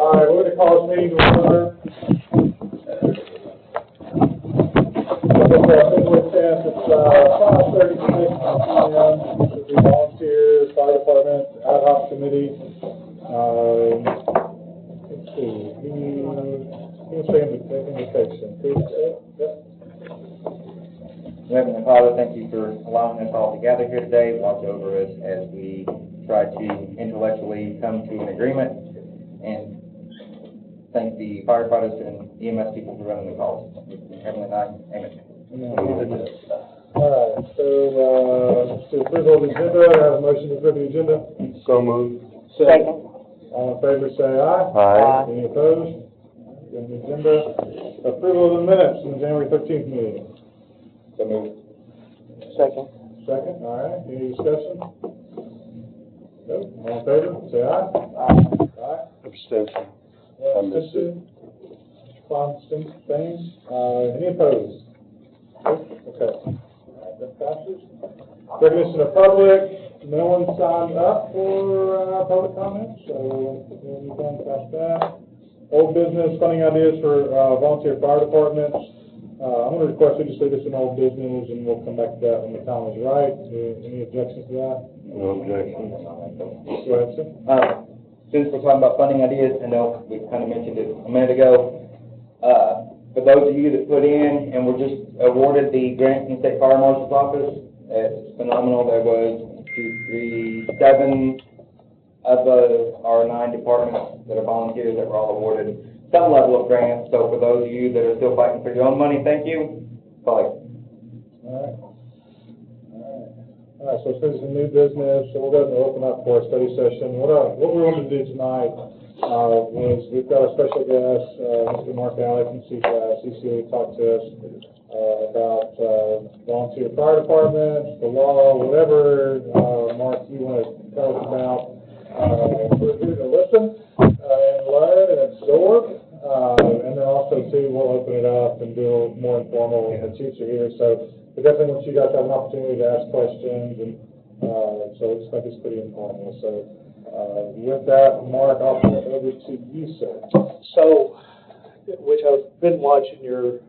All right, we're going to call this meeting to order. It's 5:36 p.m. This is the volunteer fire department ad hoc committee. Let's see. Who's saying the invitation? Heavenly Father, thank you for allowing us all to gather here today. Watch over us as we try to intellectually come to an agreement, and thank the firefighters and EMS people for running the calls. In Heavenly name, amen. All right, so to approval of the agenda, I have a motion to approve the agenda. So moved. Second. All in favor, say aye. Aye. Any opposed? On the agenda, approval of the minutes from the January 13th meeting. So moved. Second. Second, all right, any discussion? No, all in favor, say aye. Aye. Abstention. I missed it. Constant things, any opposed? Okay. All right, that passes. Recognition of public, no one signed up for public comments, so we'll move on past that. Old business, funding ideas for volunteer fire departments. I'm going to request we just leave this in old business, and we'll come back to that when the time is right. Any objections to that? No objections. Go ahead, sir. Since we're talking about funding ideas, I know we kind of mentioned it a minute ago. For those of you that put in and were just awarded the grant from the State Fire Marshal's Office, it's phenomenal. There was 7 of our 9 departments that are volunteers that were all awarded some level of grant. So for those of you that are still fighting for your own money, thank you. Bye. All right, so this is a new business, so we're going to open up for a study session. What we want to do tonight was we've got a special guest, Mr. Mark Alex from CCA, talk to us about volunteer fire departments, the law, whatever, Mark, you want to tell us about. We're here to listen and learn and absorb, and then also, too, we'll open it up and do it more informal when the chiefs are here. So we definitely want you guys to have an opportunity to ask questions, and so it's like it's pretty informal. So with that, Mark, I'll turn it over to you, sir. So, which I've been watching your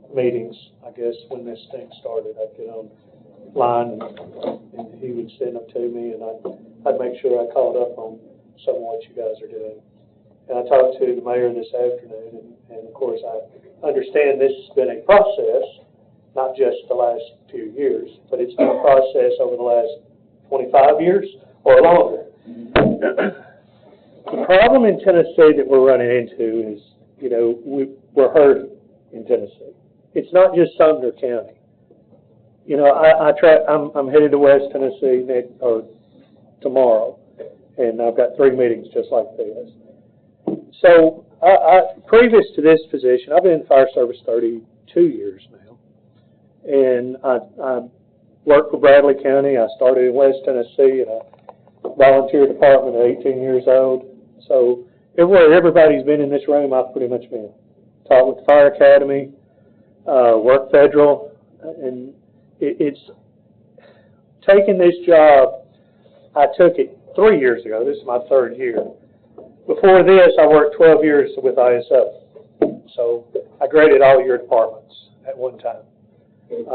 meetings, I guess, when this thing started. I'd get online and he would send them to me, and I'd make sure I caught up on some of what you guys are doing. And I talked to the mayor this afternoon, and of course I understand this has been a process, not just the last few years, but it's been a process over the last 25 years or longer. The problem in Tennessee that we're running into is, we're hurting in Tennessee. It's not just Sumner County. I'm headed to West Tennessee tomorrow, and I've got 3 meetings just like this. So, previous to this position, I've been in fire service 32 years now, and I worked for Bradley County. I started in West Tennessee in a volunteer department at 18 years old. So everywhere everybody's been in this room, I've pretty much been. Taught with the Fire Academy, worked federal, and it's taking this job. I took it 3 years ago. This is my 3rd year. Before this, I worked 12 years with ISO. So I graded all your departments at one time. It's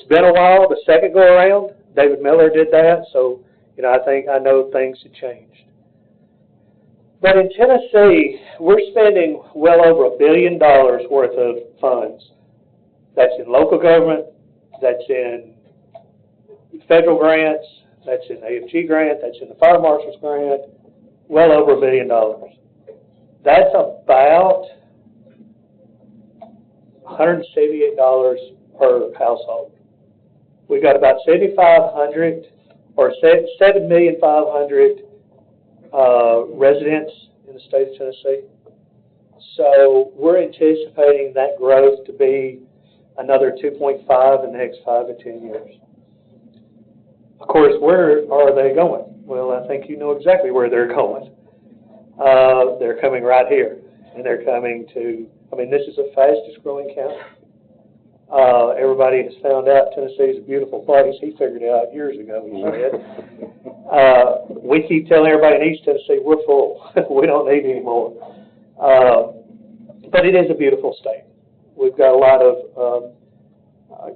been a while. The second go around, David Miller did that, so I know things have changed. But in Tennessee, we're spending well over $1 billion worth of funds. That's in local government, that's in federal grants, that's in AFG grant, that's in the fire marshal's grant, well over $1 billion. That's about $178 per household. We've got about 7,500 or 7,500,000 residents in the state of Tennessee. So we're anticipating that growth to be another 2.5 in the next 5 to 10 years. Of course, where are they going? Well, I think you know exactly where they're going. They're coming right here, and they're coming to, this is the fastest growing county. Everybody has found out Tennessee is a beautiful place. He figured it out years ago, he said. We keep telling everybody in East Tennessee, we're full. We don't need any more. But it is a beautiful state. We've got a lot of,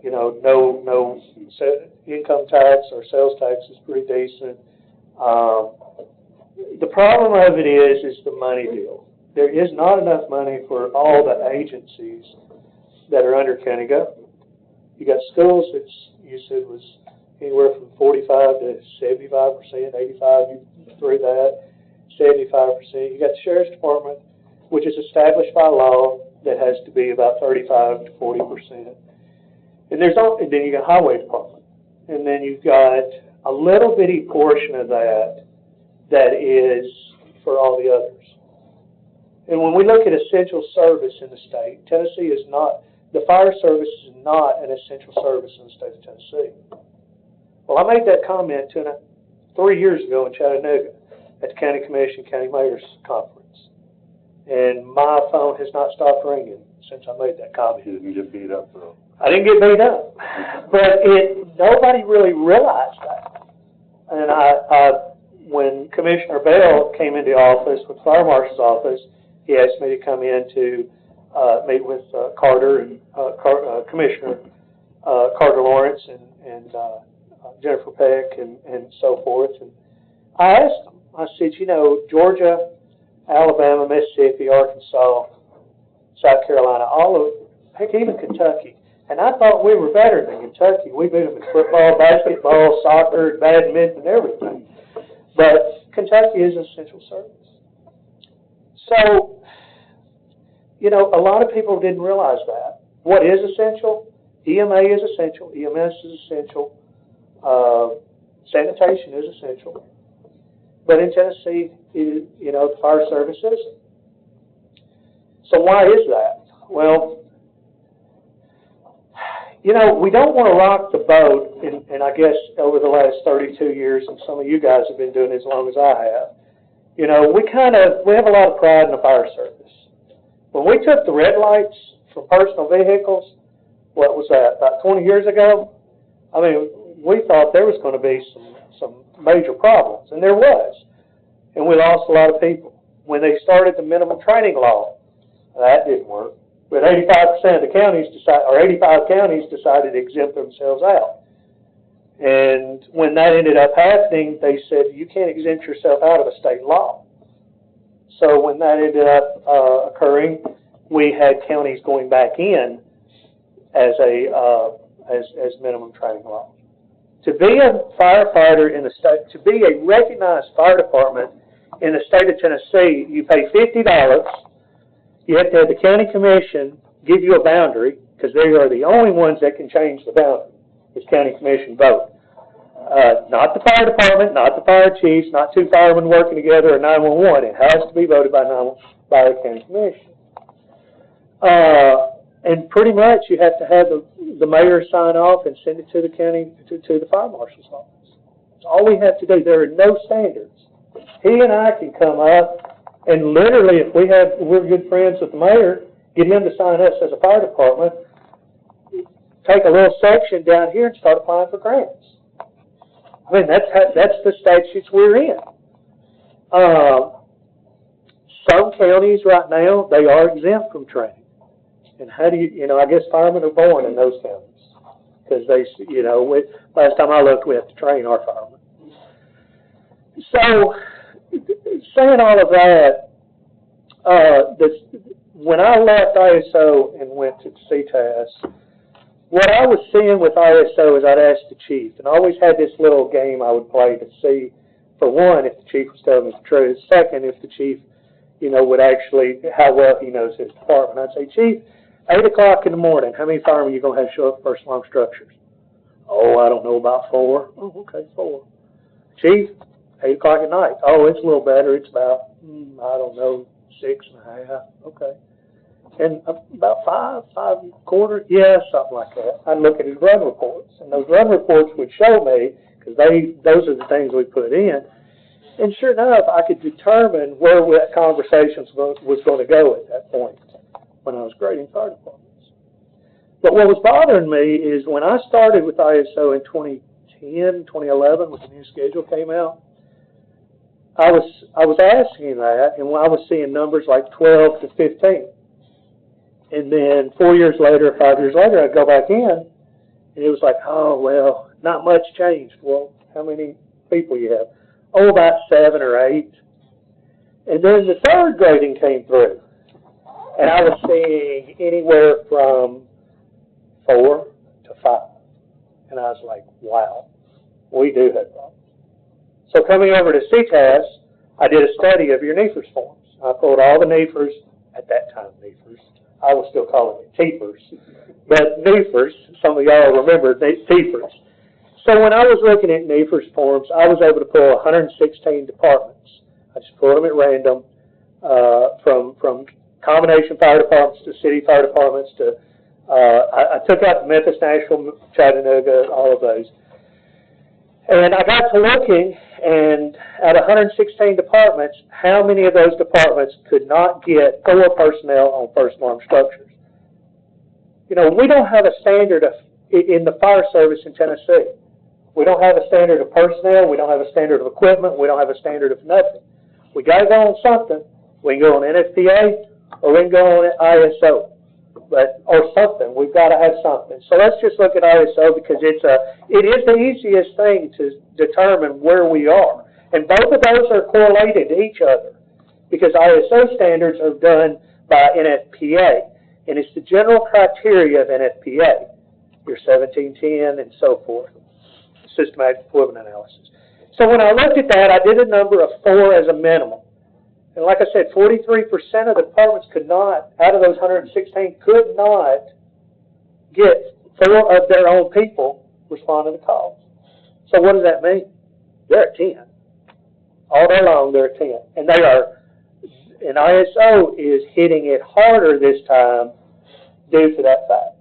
no income tax or sales tax is pretty decent. The problem of it is the money deal. There is not enough money for all the agencies that are under county government. You got schools that you said was anywhere from 45 to 75%, 85, you threw that, 75%. You got the Sheriff's Department, which is established by law, that has to be about 35 to 40%. And then you got Highway Department. And then you've got a little bitty portion of that is for all the others. And when we look at essential service in the state, Tennessee is not, the fire service is not an essential service in the state of Tennessee. Well, I made that comment 3 years ago in Chattanooga at the County Commission, County Mayor's Conference. And my phone has not stopped ringing since I made that comment. You didn't get beat up, though. I didn't get beat up. But nobody really realized that. And when Commissioner Bell came into office with the Fire Marshal's office, he asked me to come in to meet with Carter and Commissioner Carter Lawrence and Jennifer Peck and so forth. And I asked them, I said, Georgia, Alabama, Mississippi, Arkansas, South Carolina, heck, even Kentucky. And I thought we were better than Kentucky. We beat them in football, basketball, soccer, badminton, everything. But Kentucky is an essential service. So, a lot of people didn't realize that. What is essential? EMA is essential. EMS is essential. Sanitation is essential. But in Tennessee, the fire service isn't. So why is that? Well, we don't want to rock the boat, and I guess over the last 32 years, and some of you guys have been doing it as long as I have, we have a lot of pride in the fire service. When we took the red lights from personal vehicles, what was that, about 20 years ago? I mean, we thought there was going to be some major problems, and there was. And we lost a lot of people. When they started the minimum training law, that didn't work. But 85% of the counties 85 counties decided to exempt themselves out. And when that ended up happening, they said, you can't exempt yourself out of a state law. So when that ended up occurring, we had counties going back in as minimum training law. To be a firefighter in the state, to be a recognized fire department in the state of Tennessee, you pay $50. You have to have the county commission give you a boundary, because they are the only ones that can change the boundary. It's county commission vote. Not the fire department, not the fire chiefs, not two firemen working together or 911. It has to be voted by the county commission. And pretty much you have to have the mayor sign off and send it to the county, to the fire marshal's office. That's all we have to do. There are no standards. He and I can come up and literally, if we're good friends with the mayor, get him to sign us as a fire department, take a little section down here and start applying for grants. I mean, that's the statutes we're in. Some counties right now, they are exempt from training. And how do I guess firemen are born in those counties. Because last time I looked, we have to train our firemen. So, saying all of that, when I left ISO and went to CTAS, what I was seeing with ISO is I'd ask the chief, and I always had this little game I would play to see, for one, if the chief was telling me the truth. Second, if the chief, would actually, how well he knows his department. I'd say, Chief, 8 o'clock in the morning, how many firemen are you going to have show up first along structures? Oh, I don't know, about 4. Oh, okay, 4. Chief, 8 o'clock at night. Oh, it's a little better. It's about, I don't know, 6.5. Okay. And about 5.25? Yeah, something like that. I'd look at his run reports. And those run reports would show me, because those are the things we put in. And sure enough, I could determine where that conversation was going to go at that point when I was grading fire departments. But what was bothering me is when I started with ISO in 2010, 2011, when the new schedule came out, I was asking that, and I was seeing numbers like 12 to 15. And then 4 years later, 5 years later, I'd go back in, and it was like, oh, well, not much changed. Well, how many people you have? Oh, about 7 or 8. And then the third grading came through, and I was seeing anywhere from 4 to 5. And I was like, wow, we do have problems. So coming over to CTAS, I did a study of your NEFRS forms. I pulled all the NEFRS, at that time NEFRS, I was still calling it TEFRS, but NEFRS, some of y'all remember TEFRS. So when I was looking at NEFRS forms, I was able to pull 116 departments. I just pulled them at random, from combination fire departments to city fire departments to, I took out Memphis, Nashville, Chattanooga, all of those. And I got to looking, and out of 116 departments, how many of those departments could not get 4 personnel on first alarm structures? You know, we don't have a standard in the fire service in Tennessee. We don't have a standard of personnel. We don't have a standard of equipment. We don't have a standard of nothing. We got to go on something. We can go on NFPA or we can go on ISO. Or something. We've got to have something. So let's just look at ISO because it is the easiest thing to determine where we are. And both of those are correlated to each other because ISO standards are done by NFPA. And it's the general criteria of NFPA, your 1710 and so forth, systematic equivalent analysis. So when I looked at that, I did a number of 4 as a minimum. And like I said, 43% of the departments could not, out of those 116, could not get 4 of their own people responding to calls. So what does that mean? They're at 10. All day long, they're at 10. And they are, and ISO is hitting it harder this time due to that fact.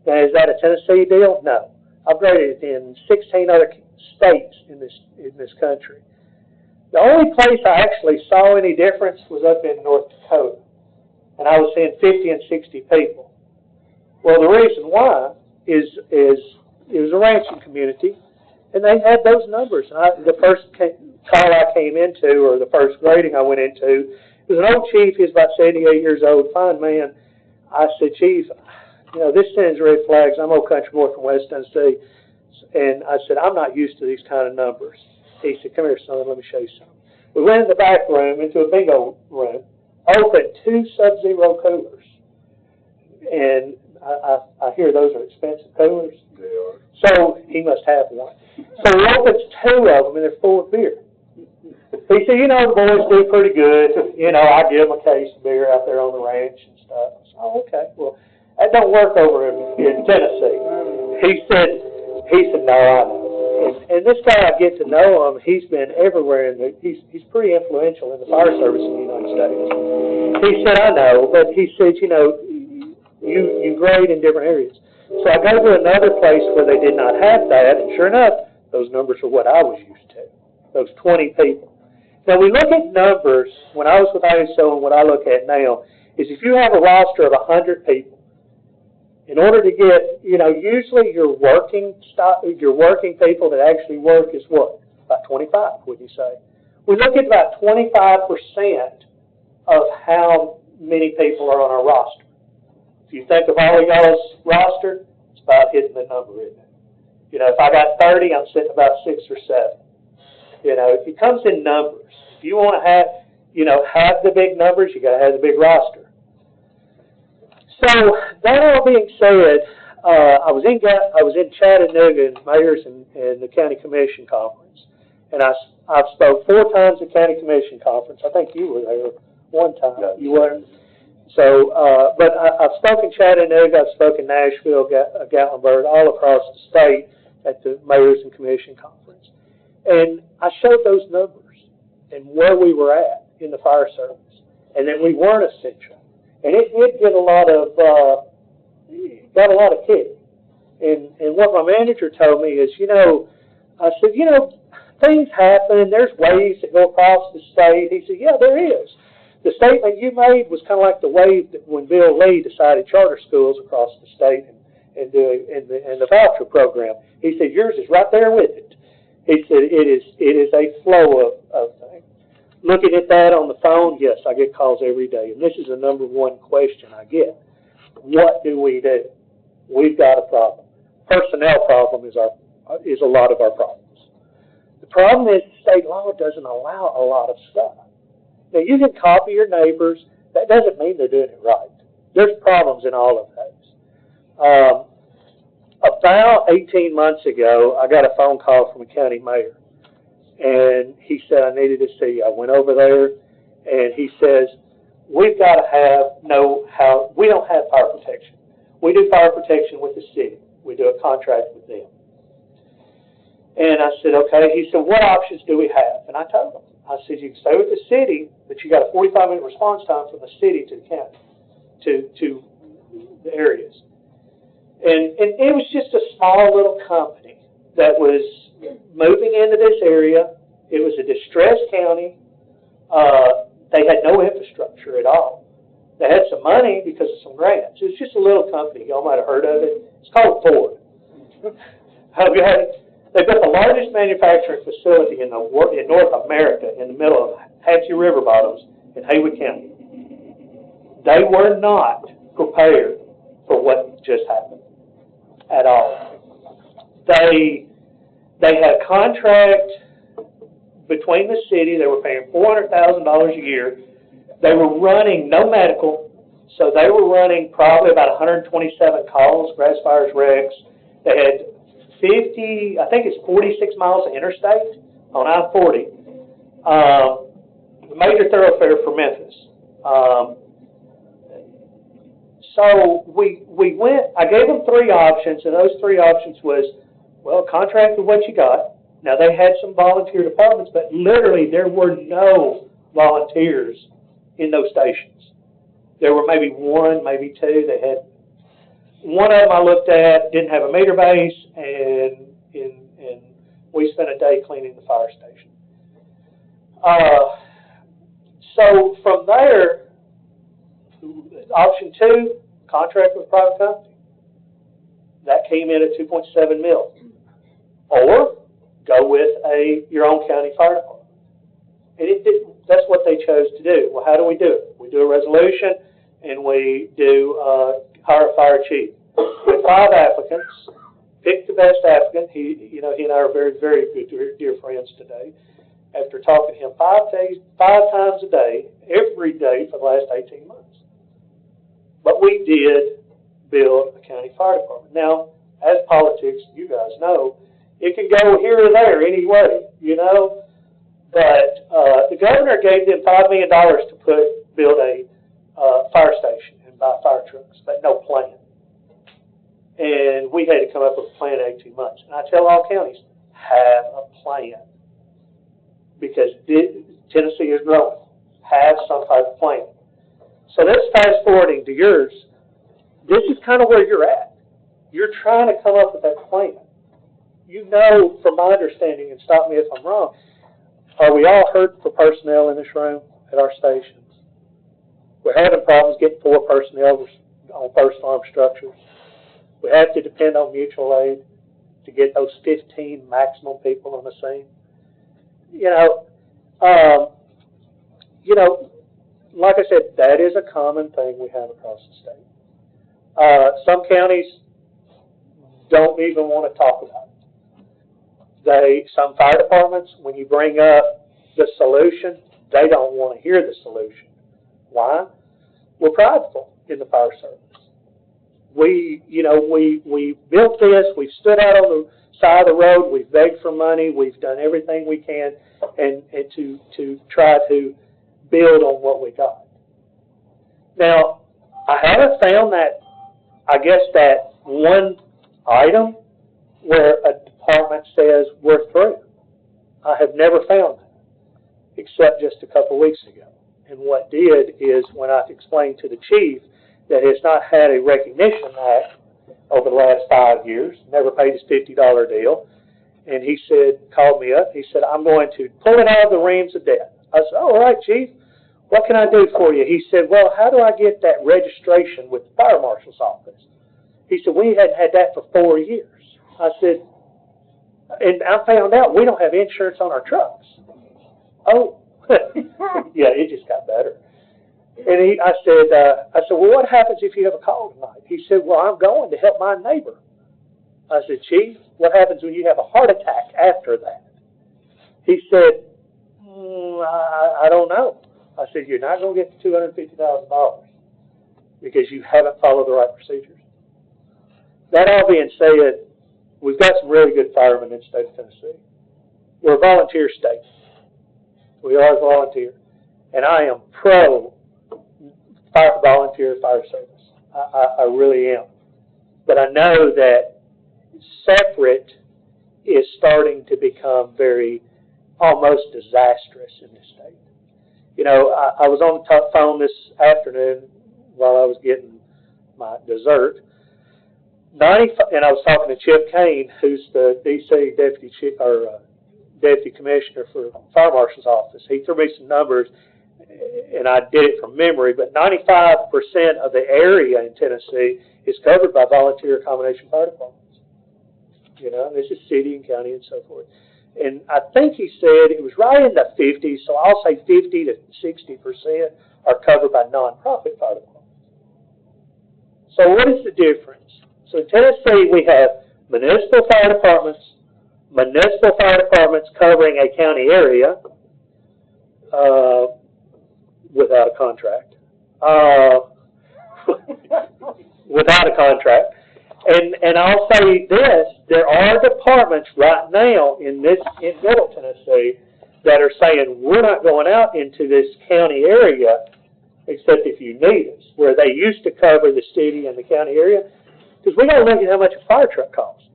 Now, is that a Tennessee deal? No. I've graded in 16 other states in this country. The only place I actually saw any difference was up in North Dakota, and I was seeing 50 and 60 people. Well, the reason why is it was a ranching community, and they had those numbers. And the first call I came into, or the first grading I went into, it was an old chief. He was about 78 years old, fine man. I said, Chief, you know, this sends red flags. I'm old country boy from West Tennessee, and I said, I'm not used to these kind of numbers. He said, come here, son, let me show you something. We went in the back room, into a bingo room, opened 2 Sub-Zero coolers. And I hear those are expensive coolers. They are. So he must have one. So he opens 2 of them, and they're full of beer. He said, you know, the boys do pretty good. You know, I give them a case of beer out there on the ranch and stuff. I said, oh, okay. Well, that don't work over in Tennessee. He said, no, I know. And this guy, I get to know him. He's been everywhere, he's pretty influential in the fire service in the United States. He said, I know, but he said, you know, you grade in different areas. So I go to another place where they did not have that, and sure enough, those numbers are what I was used to, those 20 people. Now, we look at numbers, when I was with ISO and what I look at now, is if you have a roster of 100 people, in order to get, you know, usually your working people that actually work is what? About 25, would you say? We look at about 25% of how many people are on our roster. If you think of all of y'all's roster, it's about hitting the number, isn't it? You know, if I got 30, I'm sitting about 6 or 7. You know, it comes in numbers. If you want to have, you know, have the big numbers, you got to have the big roster. So that all being said, I was in Chattanooga in Mayors and the County Commission Conference, and I've spoke 4 times at County Commission Conference. I think you were there one time. Yeah. You were. So, but I've spoken Chattanooga, I've spoken Nashville, Gatlinburg, all across the state at the Mayors and Commission Conference, and I showed those numbers and where we were at in the fire service, and that we weren't essential. And it did get a lot of kick. And what my manager told me is, you know, I said, you know, things happen. There's waves that go across the state. He said, yeah, there is. The statement you made was kind of like the wave that when Bill Lee decided charter schools across the state and the voucher program. He said, yours is right there with it. He said, it is a flow of things. Looking at that on the phone, yes, I get calls every day, and this is the number one question I get. What do we do? We've got a problem. Personnel problem is a lot of our problems. The problem is state law doesn't allow a lot of stuff. Now, you can copy your neighbors. That doesn't mean they're doing it right. There's problems in all of those. About 18 months ago, I got a phone call from a county mayor, and he said, I needed to see you. I went over there, and he says, we've got to we don't have fire protection. We do fire protection with the city. We do a contract with them. And I said, okay. He said, what options do we have? And I told him. I said, you can stay with the city, but you got a 45-minute response time from the city to the county, to the areas. And it was just a small little company that was moving into this area. It was a distressed county. They had no infrastructure at all. They had some money because of some grants. It was just a little company. Y'all might have heard of it. It's called Ford. They've got the largest manufacturing facility in North America in the middle of Hatchie River bottoms in Haywood County. They were not prepared for what just happened at all. They had a contract between the city. They were paying $400,000 a year. They were running no medical, so they were running probably about 127 calls, grass fires, wrecks. They had 46 miles of interstate on I-40, major thoroughfare for Memphis. So we went, I gave them three options, and those three options was, well, contract with what you got. Now, they had some volunteer departments, but literally there were no volunteers in those stations. There were maybe one, maybe two. They had one of them I looked at, didn't have a meter base, and we spent a day cleaning the fire station. So from there, option two, contract with a private company. That came in at $2.7 million. Or go with your own county fire department. And that's what they chose to do. Well, how do we do it? We do a resolution, and we do hire a fire chief. With 5 applicants, pick the best applicant. He and I are very, very good, dear friends today. After talking to him 5 times a day, every day for the last 18 months. But we did build a county fire department. Now, as politics, you guys know, it can go here or there anyway, But the governor gave them $5 million to build a fire station and buy fire trucks, but no plan. And we had to come up with a plan in 18 months. And I tell all counties, have a plan. Because Tennessee is growing. Have some type of plan. So let's fast forwarding to yours. This is kind of where you're at. You're trying to come up with that plan. From my understanding, and stop me if I'm wrong, are we all hurting for personnel in this room at our stations? We're having problems getting 4 personnel on first arm structures. We have to depend on mutual aid to get those 15 maximum people on the scene. Like I said, that is a common thing we have across the state. Some counties don't even want to talk about it. Some fire departments, when you bring up the solution, they don't want to hear the solution. Why? We're prideful in the fire service. We built this. We've stood out on the side of the road. We've begged for money. We've done everything we can, and to try to build on what we got. Now, I haven't found that one item where a department says we're through. I have never found that, except just a couple of weeks ago. And what did is when I explained to the chief that it's not had a recognition act over the last 5 years, never paid his $50 deal, and he called me up, he said, I'm going to pull it out of the reams of debt. I said, all right, chief, what can I do for you? He said, well, how do I get that registration with the fire marshal's office? He said, we hadn't had that for 4 years. I said, and I found out we don't have insurance on our trucks. Oh, Yeah, it just got better. And I said, well, what happens if you have a call tonight? He said, well, I'm going to help my neighbor. I said, Chief, what happens when you have a heart attack after that? He said, I don't know. I said, you're not going to get the $250,000 because you haven't followed the right procedures. That all being said, we've got some really good firemen in the state of Tennessee. We're a volunteer state. We are volunteer. And I am pro volunteer fire service. I really am. But I know that separate is starting to become very, almost disastrous in this state. You know, I was on the phone this afternoon while I was getting my dessert. And I was talking to Chip Kane, who's the D.C. Deputy Commissioner for the Fire Marshal's Office. He threw me some numbers, and I did it from memory, but 95% of the area in Tennessee is covered by volunteer combination fire departments. You know, this is city and county and so forth. And I think he said it was right in the 50s, so I'll say 50 to 60% are covered by nonprofit fire departments. So what is the difference? So in Tennessee, we have municipal fire departments covering a county area without a contract. Without a contract. And I'll say this, there are departments right now in Middle Tennessee that are saying, we're not going out into this county area except if you need us, where they used to cover the city and the county area, because we got to look at how much a fire truck costs.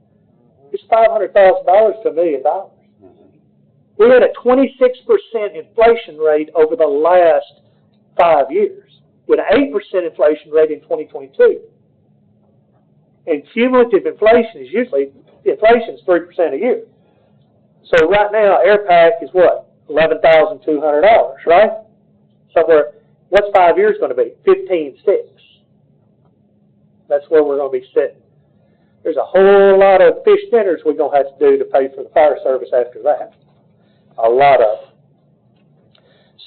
It's $500,000 to $1 million. We had a 26% inflation rate over the last 5 years, with an 8% inflation rate in 2022. And cumulative inflation is usually, inflation is 3% a year. So right now, air pack is what? $11,200, right? Somewhere, what's 5 years going to be? 15.6. That's where we're going to be sitting. There's a whole lot of fish dinners we're going to have to do to pay for the fire service after that. A lot of them.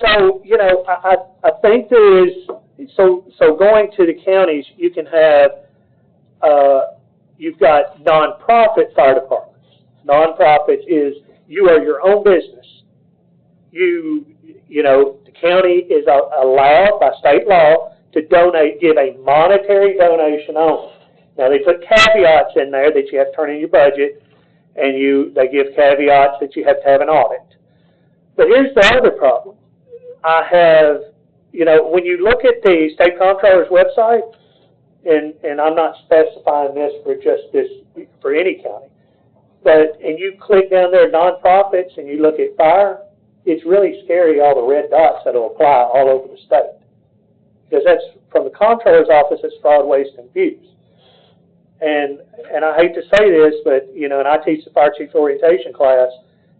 So, you know, I think there is, so going to the counties, you can have, you've got nonprofit fire departments. Nonprofits is you are your own business. You know, the county is allowed by state law to donate, give a monetary donation only. Now they put caveats in there that you have to turn in your budget, and they give caveats that you have to have an audit. But here's the other problem. I have, you know, when you look at the state comptroller's website, and I'm not specifying this for just this, for any county, and you click down there, nonprofits, and you look at fire, it's really scary, all the red dots that'll apply all over the state. Because that's, from the comptroller's office, it's fraud, waste, and abuse. And I hate to say this, but, you know, and I teach the fire chief orientation class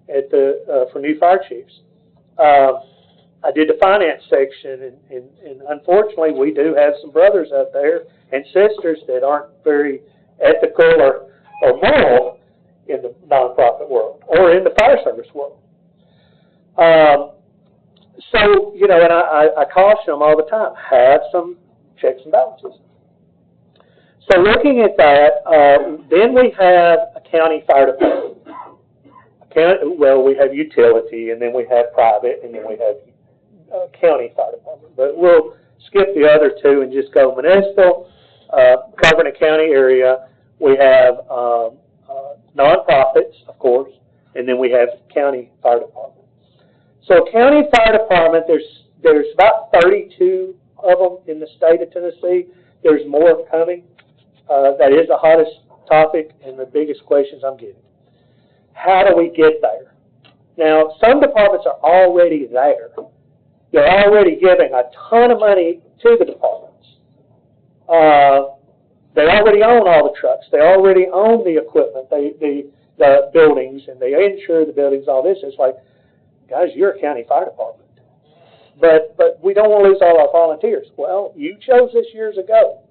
at for new fire chiefs. I did the finance section, and unfortunately, we do have some brothers out there and sisters that aren't very ethical or moral in the nonprofit world or in the fire service world. So, you know, and I caution them all the time, have some checks and balances. So looking at that, then we have a county fire department. Well, we have utility, and then we have private, and then we have county fire department. But we'll skip the other two and just go municipal, covering a county area. We have nonprofits, of course, and then we have county fire department. So county fire department, there's about 32 of them in the state of Tennessee. There's more coming. That is the hottest topic and the biggest questions I'm getting. How do we get there? Now, some departments are already there. They're already giving a ton of money to the departments. They already own all the trucks. They already own the equipment, the buildings, and they insure the buildings, all this. It's like, guys, you're a county fire department. But we don't want to lose all our volunteers. Well, you chose this years ago.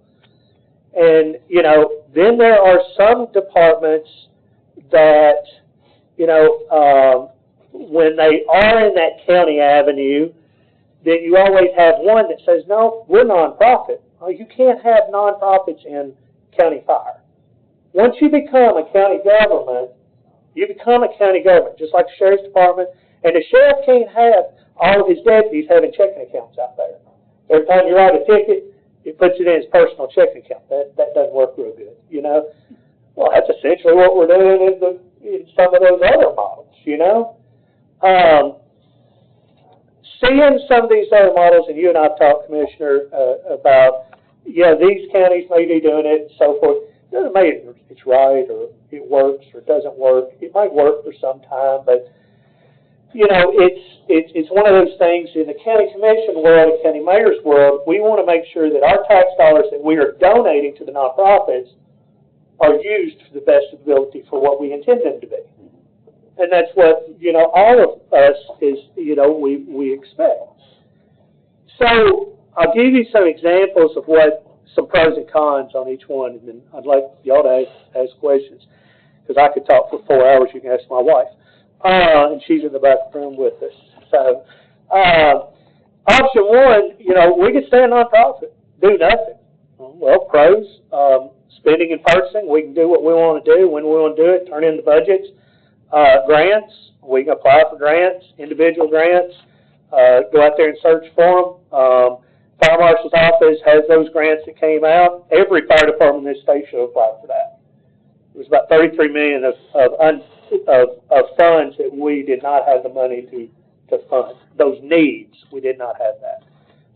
And, you know, then there are some departments that, you know, when they are in that county avenue, then you always have one that says, no, we're nonprofit. Well, you can't have nonprofits in county fire. Once you become a county government, you become a county government, just like the sheriff's department. And the sheriff can't have all of his deputies having checking accounts out there. Every time you write a ticket, it puts it in his personal checking account. That doesn't work real good, you know. Well, that's essentially what we're doing in some of those other models, you know. Seeing some of these other models, and you and I have talked, Commissioner, about, these counties may be doing it and so forth. It doesn't matter if it's right or it works or doesn't work. It might work for some time, but, it's one of those things in the county commission world and county mayor's world. We want to make sure that our tax dollars that we are donating to the nonprofits are used to the best ability for what we intend them to be. And that's what, all of us is, we expect. So I'll give you some examples of some pros and cons on each one, and then I'd like y'all to ask questions, because I could talk for 4 hours. You can ask my wife. And she's in the back room with us. So, option one, we could stay a nonprofit, do nothing. Well, pros, spending and purchasing, we can do what we want to do when we want to do it, turn in the budgets. Grants, we can apply for grants, individual grants, go out there and search for them. Fire Marshal's office has those grants that came out. Every fire department in this state should apply for that. It was about $33 million of funds that we did not have the money to fund. Those needs, we did not have that.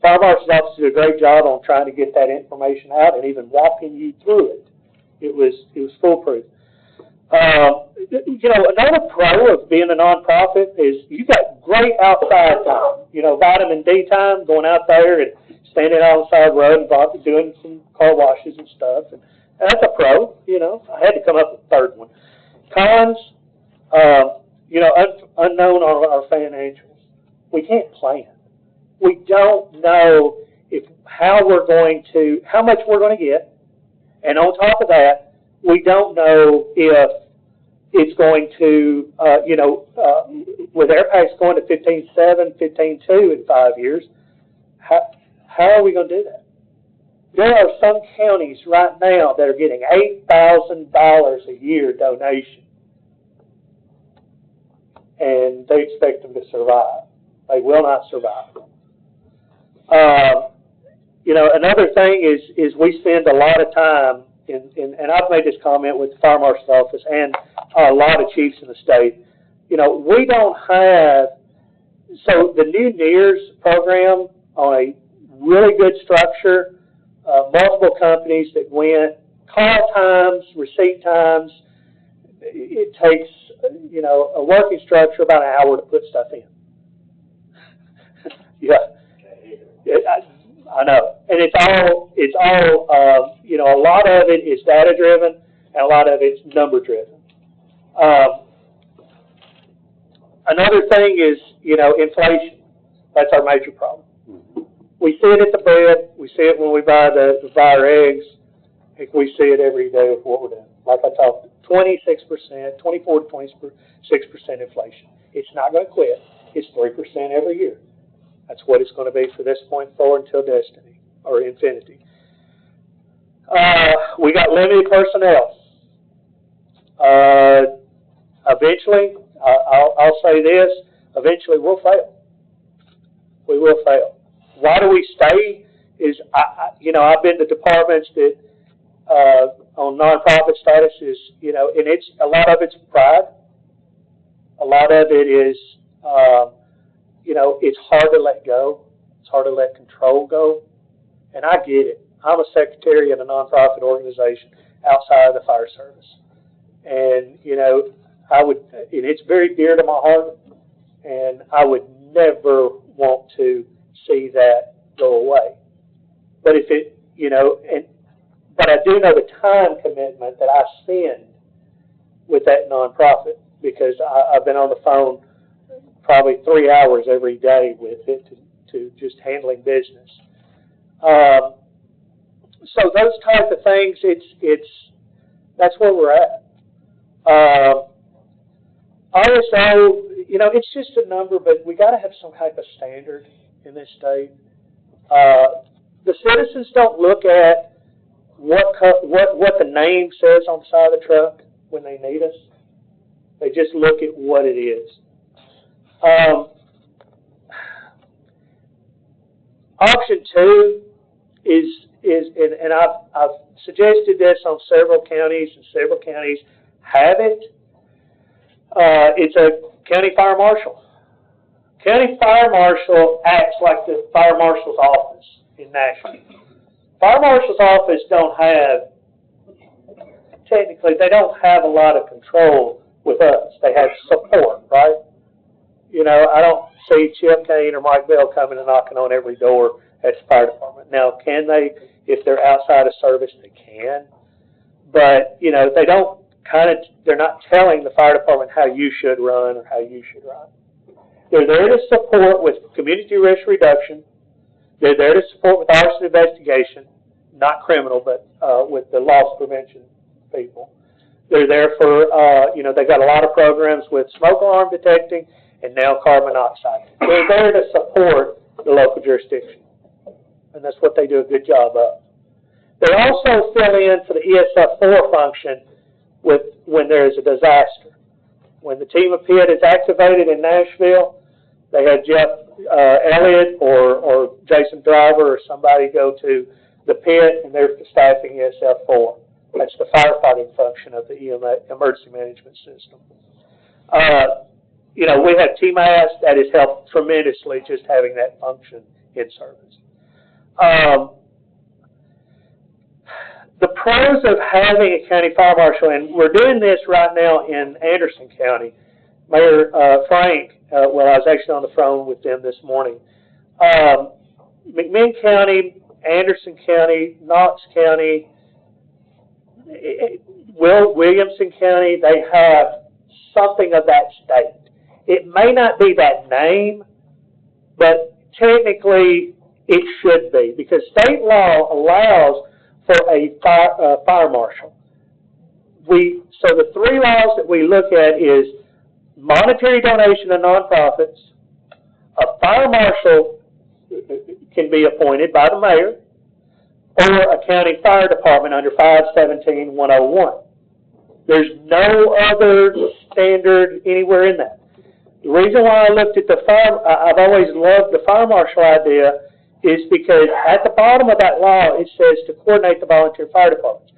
Fire Marshal's office did a great job on trying to get that information out and even walking you through it. It was foolproof. Another pro of being a nonprofit is you got great outside time. Vitamin D time, going out there and standing out on the side of the road and doing some car washes and stuff. And that's a pro, I had to come up with a third one. Cons, unknown are our financials. We can't plan. We don't know how much we're going to get. And on top of that, we don't know if it's going to, with air packs going to 15.7, 15.2 in 5 years, how are we going to do that? There are some counties right now that are getting $8,000 a year donation, and they expect them to survive. They will not survive. Another thing is we spend a lot of time, and I've made this comment with the Fire Marshal's office and a lot of chiefs in the state. We don't have, so the new NEARS program on a really good structure, multiple companies that went, call times, receipt times. It takes, a working structure about an hour to put stuff in. Yeah. I know. And it's all, a lot of it is data driven and a lot of it's number driven. Another thing is, inflation. That's our major problem. We see it at the bread. We see it when we buy our eggs. I think we see it every day with what we're doing. Like I talked, 24 to 26% inflation. It's not going to quit. It's 3% every year. That's what it's going to be for this point forward until destiny or infinity. We got limited personnel. Eventually, I'll say this, eventually we'll fail. We will fail. Why do we stay? I've been to departments that on nonprofit status is, and it's a lot of it's pride. A lot of it is, it's hard to let go. It's hard to let control go. And I get it. I'm a secretary in a nonprofit organization outside of the fire service. And, and it's very dear to my heart, and I would never want to see that go away. But but I do know the time commitment that I spend with that nonprofit, because I've been on the phone probably 3 hours every day with it to just handling business. So those type of things, that's where we're at. Also, it's just a number, but we got to have some type of standard in this state. The citizens don't look at what the name says on the side of the truck when they need us. They just look at what it is. Option 2 is and I've suggested this on several counties, and several counties have it. It's a county fire marshal. County fire marshal acts like the fire marshal's office in Nashville. Fire marshal's office technically, they don't have a lot of control with us. They have support, right? I don't see Chip Kane or Mike Bell coming and knocking on every door at the fire department. Now, can they? If they're outside of service, they can. But, they don't they're not telling the fire department how you should run or how you should run. They're there to support with community risk reduction. They're there to support with arson investigation, not criminal, but with the loss prevention people. They're there for, they've got a lot of programs with smoke alarm detecting and now carbon monoxide. They're there to support the local jurisdiction. And that's what they do a good job of. They also fill in for the ESF4 function when there is a disaster. When the team of PIT is activated in Nashville, they have Jeff Elliott or Jason Driver or somebody go to the PIT, and they're staffing ESF4. That's the firefighting function of the emergency management system. We have TMAS that has helped tremendously just having that function in service. The pros of having a county fire marshal, and we're doing this right now in Anderson County. Mayor Frank, I was actually on the phone with them this morning. McMinn County, Anderson County, Knox County, Williamson County, they have something of that state. It may not be that name, but technically it should be, because state law allows for a fire marshal. So the 3 laws that we look at is monetary donation to nonprofits, a fire marshal can be appointed by the mayor, or a county fire department under 517-101. There's no other standard anywhere in that. The reason why I looked at I've always loved the fire marshal idea is because at the bottom of that law, it says to coordinate the volunteer fire departments.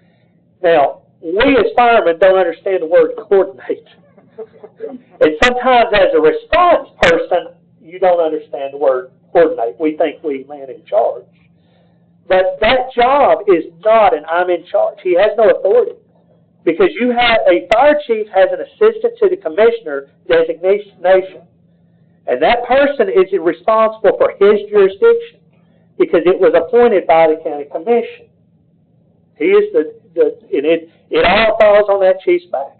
Now, we as firemen don't understand the word coordinate. And sometimes as a response person, you don't understand the word coordinate. We think we man in charge. But that job is not an I'm in charge. He has no authority. Because a fire chief has an assistant to the commissioner designation. And that person is responsible for his jurisdiction because it was appointed by the county commission. He is it all falls on that chief's back.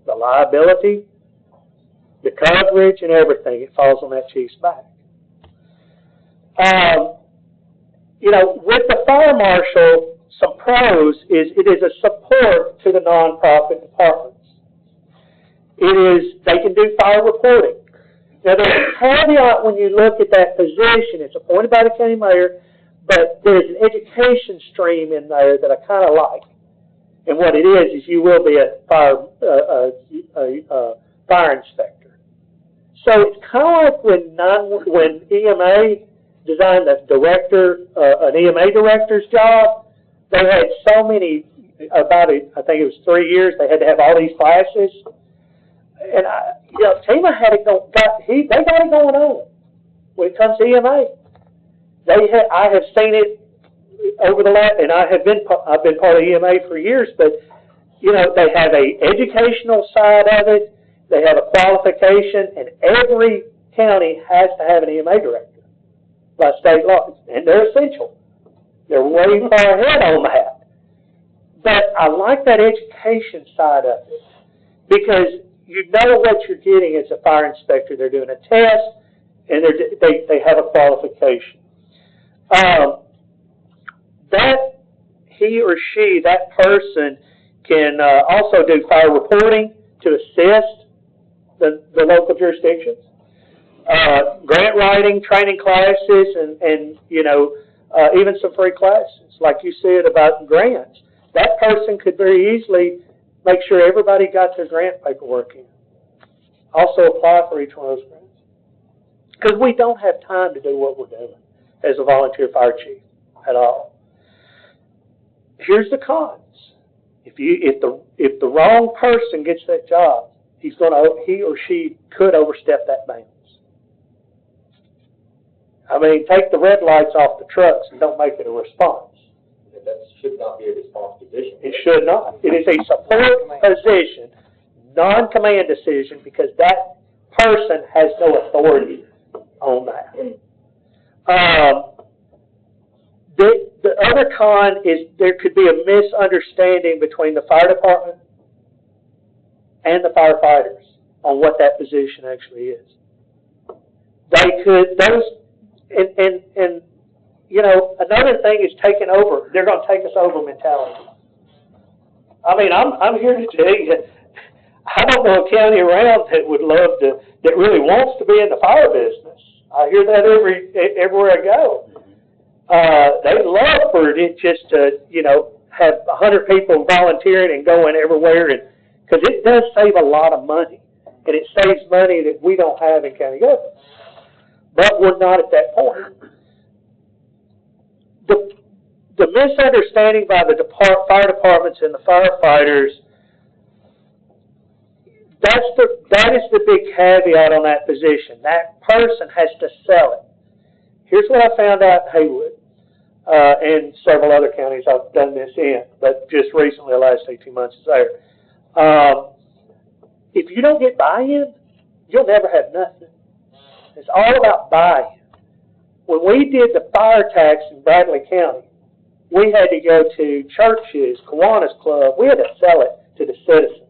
The liability, the coverage, and everything, it falls on that chief's back. With the fire marshal, some pros is it is a support to the nonprofit departments. They can do fire reporting. Now, there's a caveat when you look at that position. It's appointed by the county mayor, but there's an education stream in there that I kind of like. And what it is you will be a fire inspector. So it's kind of like when EMA designed an EMA director's job, they had so many, I think it was 3 years, they had to have all these classes. And TEMA they got it going on when it comes to EMA. I have seen it over the last, and I've been part of EMA for years, but they have a educational side of it, they have a qualification, and every county has to have an EMA director by state law, and they're essential. They're way far ahead on that. But I like that education side of it because you know what you're getting as a fire inspector. They're doing a test, and they have a qualification. That person can also do fire reporting to assist the local jurisdictions. Grant writing, training classes, and even some free classes, like you said about grants. That person could very easily make sure everybody got their grant paperwork in. Also apply for each one of those grants. Because we don't have time to do what we're doing as a volunteer fire chief at all. Here's the cons. If the wrong person gets that job, he or she could overstep that bounds. I mean, take the red lights off the trucks and don't make it a response. That should not be a response position. It should not. It is a support position, non-command decision, because that person has no authority on that. The other con is there could be a misunderstanding between the fire department and the firefighters on what that position actually is. They could, and another thing is taking over. They're going to take us over mentality. I mean, I'm here to tell you, I don't know a county around that would love to, that really wants to be in the fire business. I hear that everywhere I go. They'd love for it just to, have 100 people volunteering and going everywhere, and because it does save a lot of money, and it saves money that we don't have in county government. But we're not at that point. The misunderstanding by the fire departments and the firefighters, that is the big caveat on that position. That person has to sell it. Here's what I found out in Haywood, and several other counties I've done this in, but just recently, the last 18 months is there. If you don't get buy-in, you'll never have nothing. It's all about buy-in. When we did the fire tax in Bradley County, we had to go to churches, Kiwanis Club. We had to sell it to the citizens.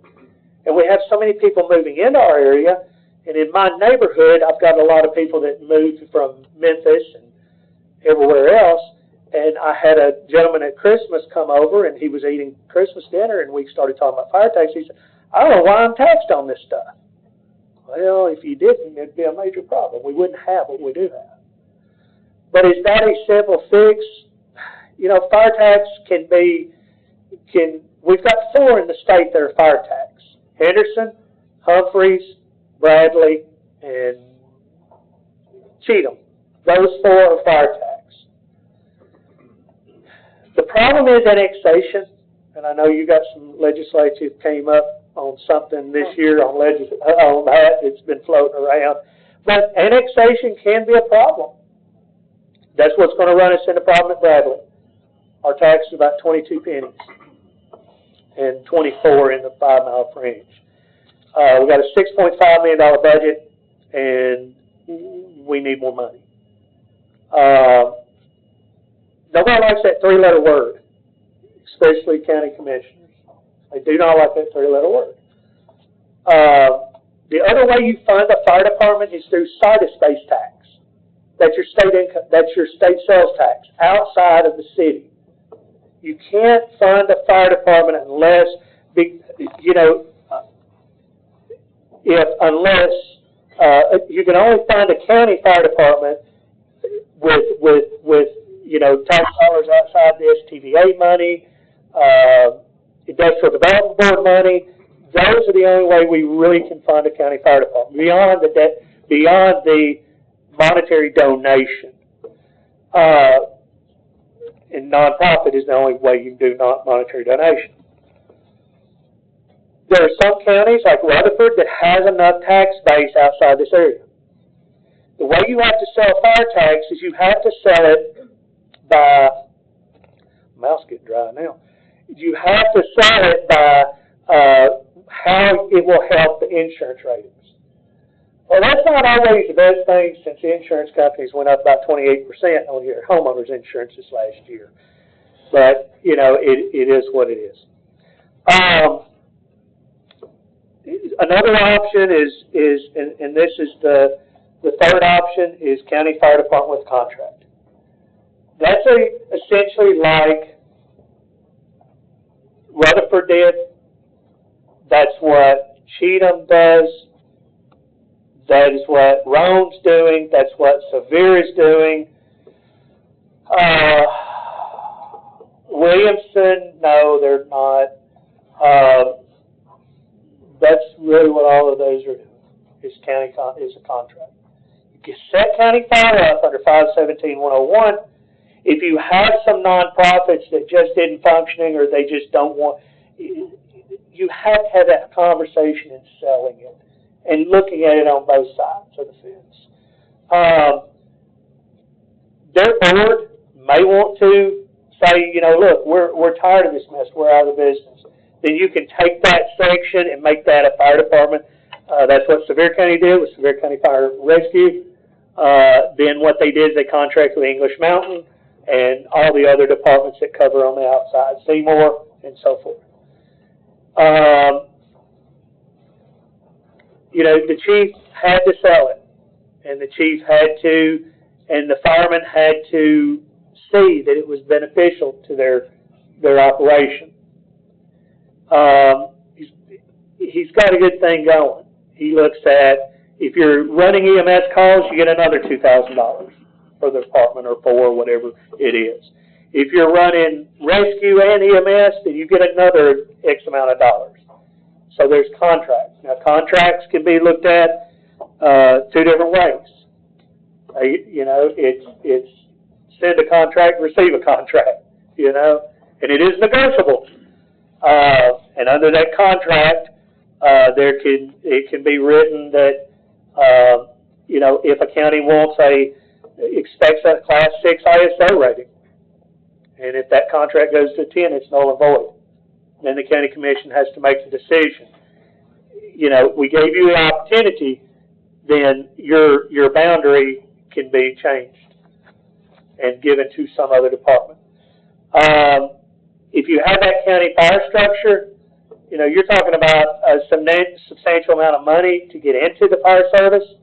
And we have so many people moving into our area. And in my neighborhood, I've got a lot of people that moved from Memphis and everywhere else. And I had a gentleman at Christmas come over, and he was eating Christmas dinner, and we started talking about fire tax. He said, I don't know why I'm taxed on this stuff. Well, if you didn't, it'd be a major problem. We wouldn't have what we do have. But is that a simple fix? Fire tax we've got 4 in the state that are fire tax. Henderson, Humphreys, Bradley, and Cheatham. Those 4 are fire tax. The problem is annexation, and I know you got some legislative came up on something this year on that. It's been floating around. But annexation can be a problem. That's what's going to run us into problem at Bradley. Our tax is about 22 pennies and 24 in the 5-mile fringe. We've got a $6.5 million budget, and we need more money. Nobody likes that 3-letter word, especially county commissioners. They do not like that 3-letter word. The other way you fund a fire department is through site-based tax. That's your state income. That's your state sales tax outside of the city. You can't fund a fire department unless you can only fund a county fire department with tax dollars outside the STVA money, industrial development board money. Those are the only way we really can fund a county fire department beyond the monetary donation. And nonprofit is the only way you can do monetary donation. There are some counties like Rutherford that has enough tax base outside this area. The way you have to sell fire tax is you have to sell it by, mouth's getting dry now. You have to sell it by how it will help the insurance ratings. Well, that's not always the best thing, since the insurance companies went up about 28% on your homeowners insurance this last year. But, it is what it is. Another option is and this is the third option, is county fire department with contract. That's essentially like Rutherford did. That's what Cheatham does. That is what Rome's doing. That's what Severe is doing. Williamson, no, they're not. That's really what all of those are doing. Is a contract. You set county fire up under 517-101. If you have some nonprofits that just isn't functioning or they just don't want, you have to have that conversation and selling it and looking at it on both sides of the fence. Their board may want to say, you know, look, we're tired of this mess. We're out of the business. Then you can take that section and make that a fire department. That's what Sevier County did with Sevier County Fire Rescue. Then what they did is they contracted with English Mountain and all the other departments that cover on the outside, Seymour and so forth. You know, the chief had to sell it, and the chief had to, and the firemen had to see that it was beneficial to their operation. He's got a good thing going. He looks at, if you're running EMS calls, you get another $2,000 for the department or for whatever it is. If you're running rescue and EMS, then you get another X amount of dollars. So there's contracts. Now, contracts can be looked at two different ways. You know, it's send a contract, receive a contract, you know, and it is negotiable. And under that contract, it can be written that, you know, if a county wants expects a Class 6 ISO rating, and if that contract goes to 10, it's null and void. Then the county commission has to make the decision. You know, we gave you the opportunity, then your boundary can be changed and given to some other department. If you have that county fire structure, you know, you're talking about a substantial amount of money to get into the fire service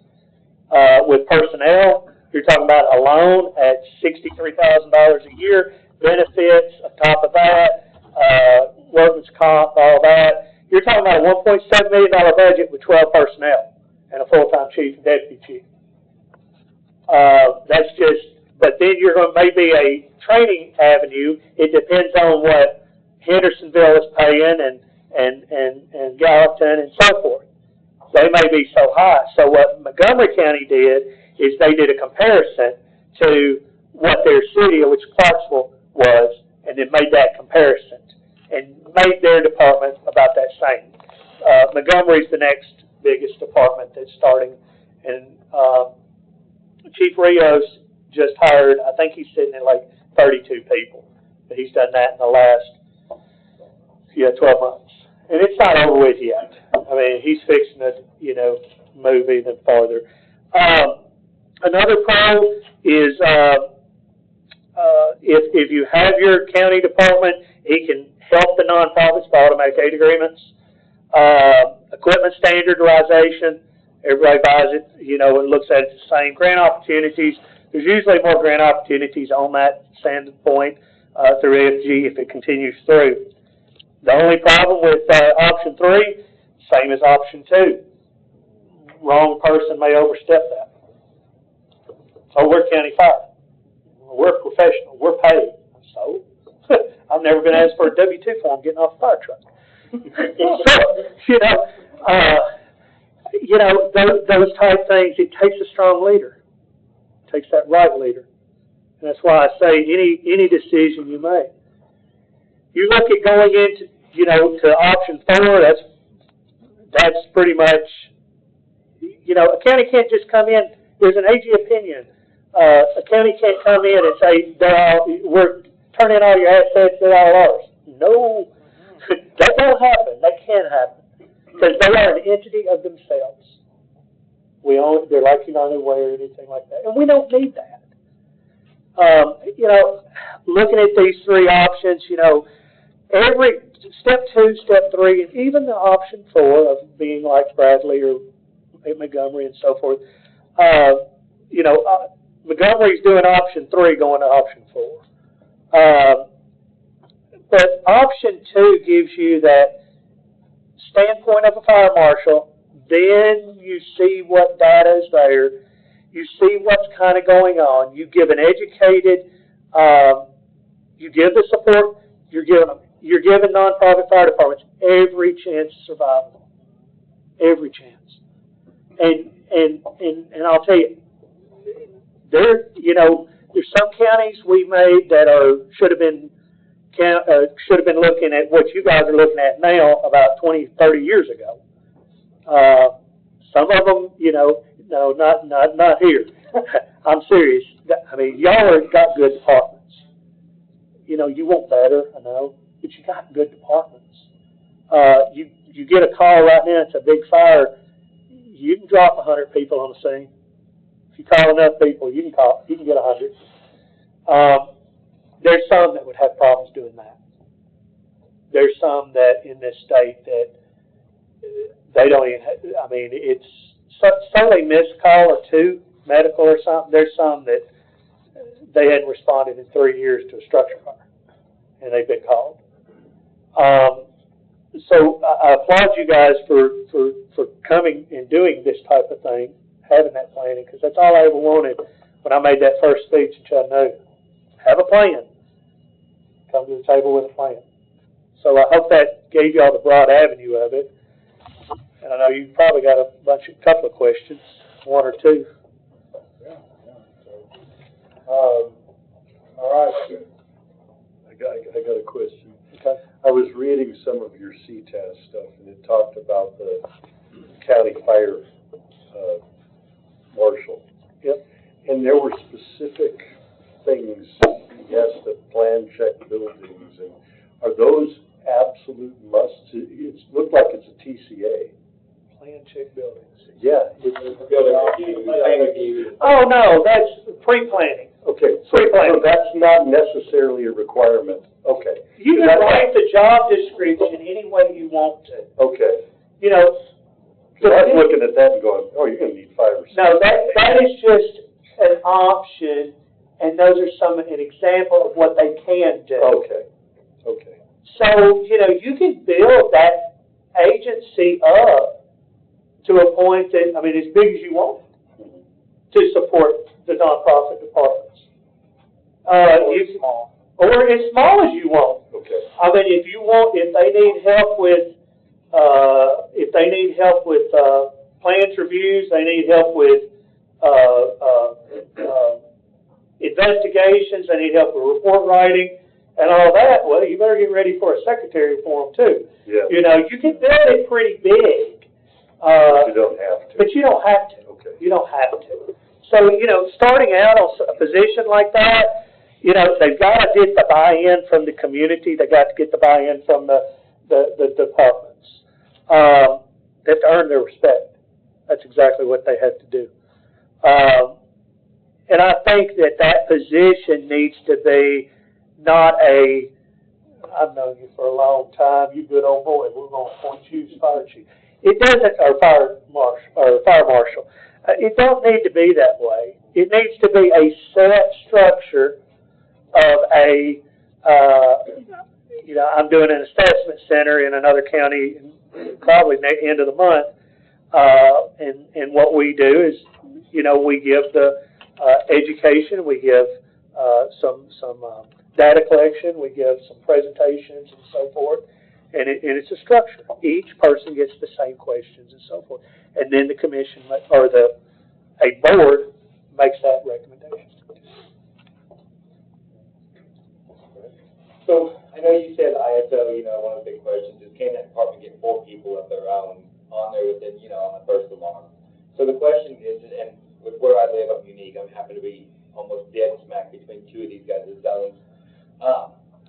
with personnel. You're talking about a loan at $63,000 a year, benefits on top of that, workman's comp, all that. You're talking about a $1.7 million budget with 12 personnel and a full-time chief and deputy chief. That's just, but then you're going to maybe a training avenue. It depends on what Hendersonville is paying and Gallatin and so forth. They may be so high. So what Montgomery County did is they did a comparison to what their city, which Clarksville was, and then made that comparison and made their department about that same. Montgomery's the next biggest department that's starting, and Chief Rios just hired, I think he's sitting at like 32 people, but he's done that in the last 12 months. And it's not over with yet. I mean, he's fixing to, you know, move even farther. Another pro is if you have your county department, it can help the nonprofits by automatic aid agreements. Equipment standardization, everybody buys it, you know, and looks at it the same. Grant opportunities, there's usually more grant opportunities on that standpoint through AFG if it continues through. The only problem with option 3, same as option 2. Wrong person may overstep that. So we're county fire. We're professional. We're paid. So I've never been asked for a W-2 form getting off a fire truck. So, those type things, it takes a strong leader. It takes that right leader. And that's why I say any decision you make. You look at going into, you know, to option 4, that's pretty much, you know, a county can't just come in, there's an AG opinion. A county can't come in and say, we're turning all your assets, they're all ours. No, that won't happen. That can't happen. Because they are an entity of themselves. They're like United Way or anything like that. And we don't need that. You know, looking at these 3 options, you know, every step 2, step 3, and even the option 4 of being like Bradley or Montgomery and so forth, you know, Montgomery's doing option 3 going to option 4. But option 2 gives you that standpoint of a fire marshal, then you see what data is there. You see what's kind of going on. You give an educated, you give the support. You're giving nonprofit fire departments every chance to survive. Every chance. And I'll tell you, there's some counties we made that should have been looking at what you guys are looking at now about 20, 30 years ago. Some of them, no, not here. I'm serious. I mean, y'all have got good departments. You want better, I know, but you got good departments. You get a call right now, it's a big fire. You can drop 100 people on the scene. If you call enough people, you can get 100. There's some that would have problems doing that. There's some that in this state that they don't even, it's so they miss a call or two, medical or something. There's some that they hadn't responded in 3 years to a structure fire, and they've been called. So I applaud you guys for coming and doing this type of thing, having that planning, because that's all I ever wanted when I made that first speech in Chattanooga. Have a plan. Come to the table with a plan. So I hope that gave you all the broad avenue of it. And I know you probably got a couple of questions, one or two. Yeah. All right. I got a question. Okay. I was reading some of your CTAS stuff, and it talked about the county fire marshal. Yep. And there were specific things, yes, the plan check buildings, and are those absolute musts? It looked like it's a TCA. Plan check buildings. Yeah. Oh, no, that's pre-planning. Okay, so Pre-planning. that's not necessarily a requirement. Okay. You can write the job description any way you want to. Okay. So I was looking at that and going, oh, you're going to need 5 or 6. No, that is just an option, and those are an example of what they can do. Okay. So, you can build that agency up to a point that, as big as you want to support the nonprofit departments. Or as small as you want. Okay. If they need help with, plans reviews, they need help with, investigations, they need help with report writing, and all that, well, you better get ready for a secretary for them too. Yeah. You can build it pretty big. But you don't have to. But you don't have to. Okay. You don't have to. So, starting out on a position like that, they've got to get the buy-in from the community. They've got to get the buy-in from the departments. They have to earn their respect. That's exactly what they have to do. And I think that position needs to be not I've known you for a long time, you good old boy, we're going to appoint you as fire chief. It doesn't, or fire marshal. It don't need to be that way. It needs to be a set structure of I'm doing an assessment center in another county, probably end of the month, and what we do is, we give the education, we give some data collection, we give some presentations and so forth, and it's a structure. Each person gets the same questions and so forth, and then the commission or a board makes that recommendation. So, I know you said ISO, one of the big questions is, can that department get 4 people of their own on there within, on the first alarm? So the question is, and with where I live, I'm unique. I'm happy to be almost dead smack between 2 of these guys' zones.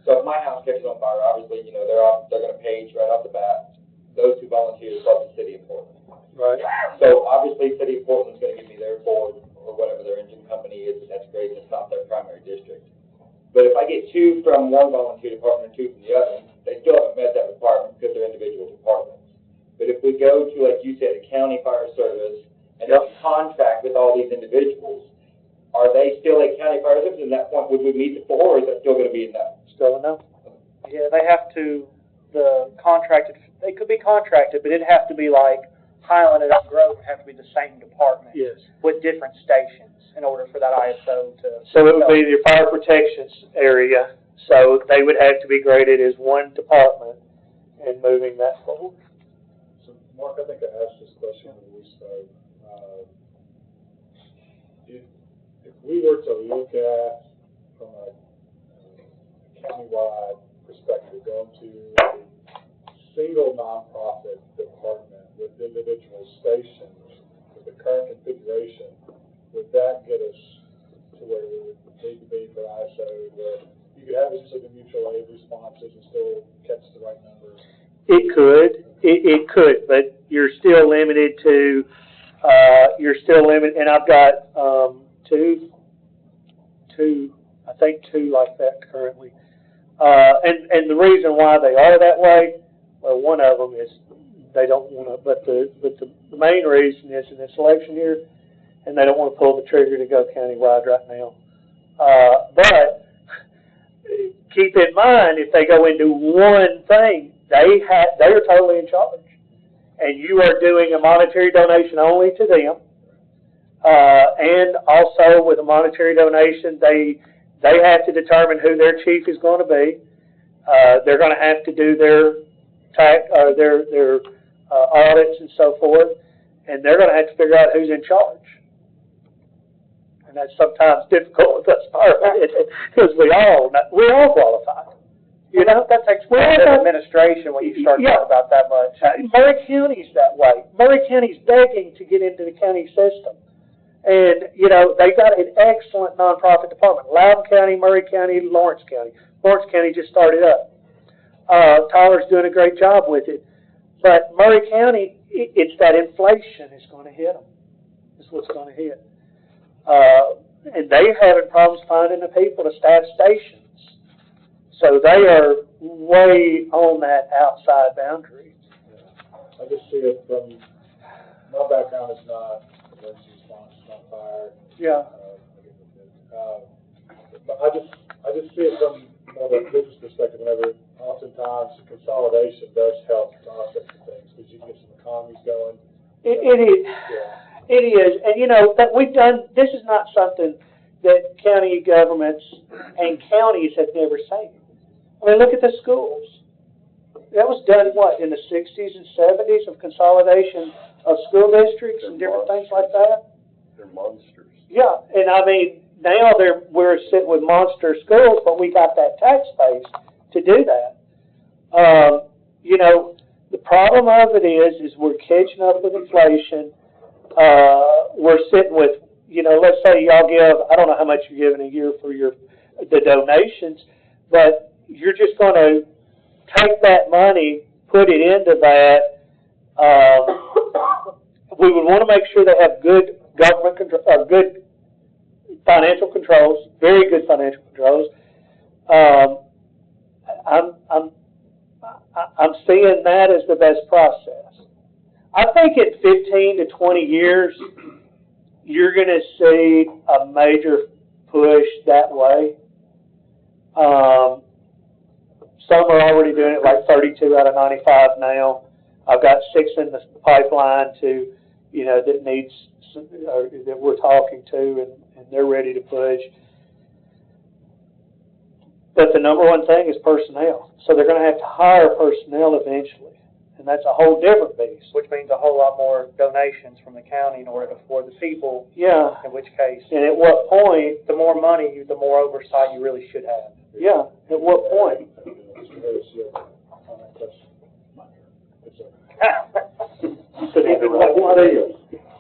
So if my house catches on fire, obviously, they're going to page right off the bat those 2 volunteers plus the city of Portland. Right. So obviously, city of Portland's going to give me their board or whatever their engine company is. That's great. It's not their primary district. But if I get 2 from one volunteer department and 2 from the other, they still haven't met that requirement because they're individual departments. But if we go to, like you said, a county fire service and then contract with all these individuals, are they still a county fire service? At that point, would we meet the 4, or is that still going to be a no? Still a no. Yeah, they have to, they could be contracted, but it'd have to be like Highland and Oak Grove would have to be the same department. Yes. With different stations in order for that ISO to. So it would be the fire protection area, so they would have to be graded as one department and moving that forward. So, Mark, I think I asked this question when we spoke. If we were to look at, from a countywide perspective, going to a single nonprofit department with individual stations with the current configuration, would that get us to where we would need to be for ISO, where you could have each of the mutual aid responses and still catch the right numbers? It could, but you're still limited to, and I've got, two like that currently. And the reason why they are that way, well, one of them is they don't want to, but the main reason is in this election year, and they don't want to pull the trigger to go countywide right now. But keep in mind, if they go into one thing, they are totally in charge, and you are doing a monetary donation only to them. And also with a monetary donation, they have to determine who their chief is going to be. They're going to have to do their their audits and so forth, and they're going to have to figure out who's in charge. And that's sometimes difficult with us because we all qualify. You know, that takes administration when you start talking about that much. Murray County's that way. Murray County's begging to get into the county system. And, you know, they've got an excellent nonprofit department. Loudoun County, Murray County, Lawrence County. Lawrence County just started up. Tyler's doing a great job with it. But Murray County, it's that inflation is going to hit them. Is what's going to hit. And they're having problems finding the people to staff stations. So they are way on that outside boundary. Yeah. I just see it from, my background is not emergency response, not fire. Yeah. But I just see it from more of a business perspective whenever oftentimes consolidation does help to offset some things because you can get some economies going. It is. Yeah. It is. And, you know, that we've done, this is not something that county governments and counties have never seen. I mean, look at the schools. That was done, what, in the 60s and 70s of consolidation of school districts and different things like that? They're monsters. Yeah, and I mean, now we're sitting with monster schools, but we got that tax base to do that. You know, the problem of it is we're catching up with inflation. We're sitting with, you know, let's say y'all give, I don't know how much you're giving a year for the donations, but you're just going to take that money, put it into that. We would want to make sure they have good government control, good financial controls, very good financial controls. I'm seeing that as the best process. I think in 15 to 20 years, you're going to see a major push that way. Some are already doing it, like 32 out of 95 now. I've got 6 in the pipeline to, you know, that needs, that we're talking to, and they're ready to push. But the number one thing is personnel. So they're going to have to hire personnel eventually, and that's a whole different beast. Which means a whole lot more donations from the county in order to afford the people. Yeah. In which case, and at what point, the more money, the more oversight you really should have. Yeah. At what point? What is?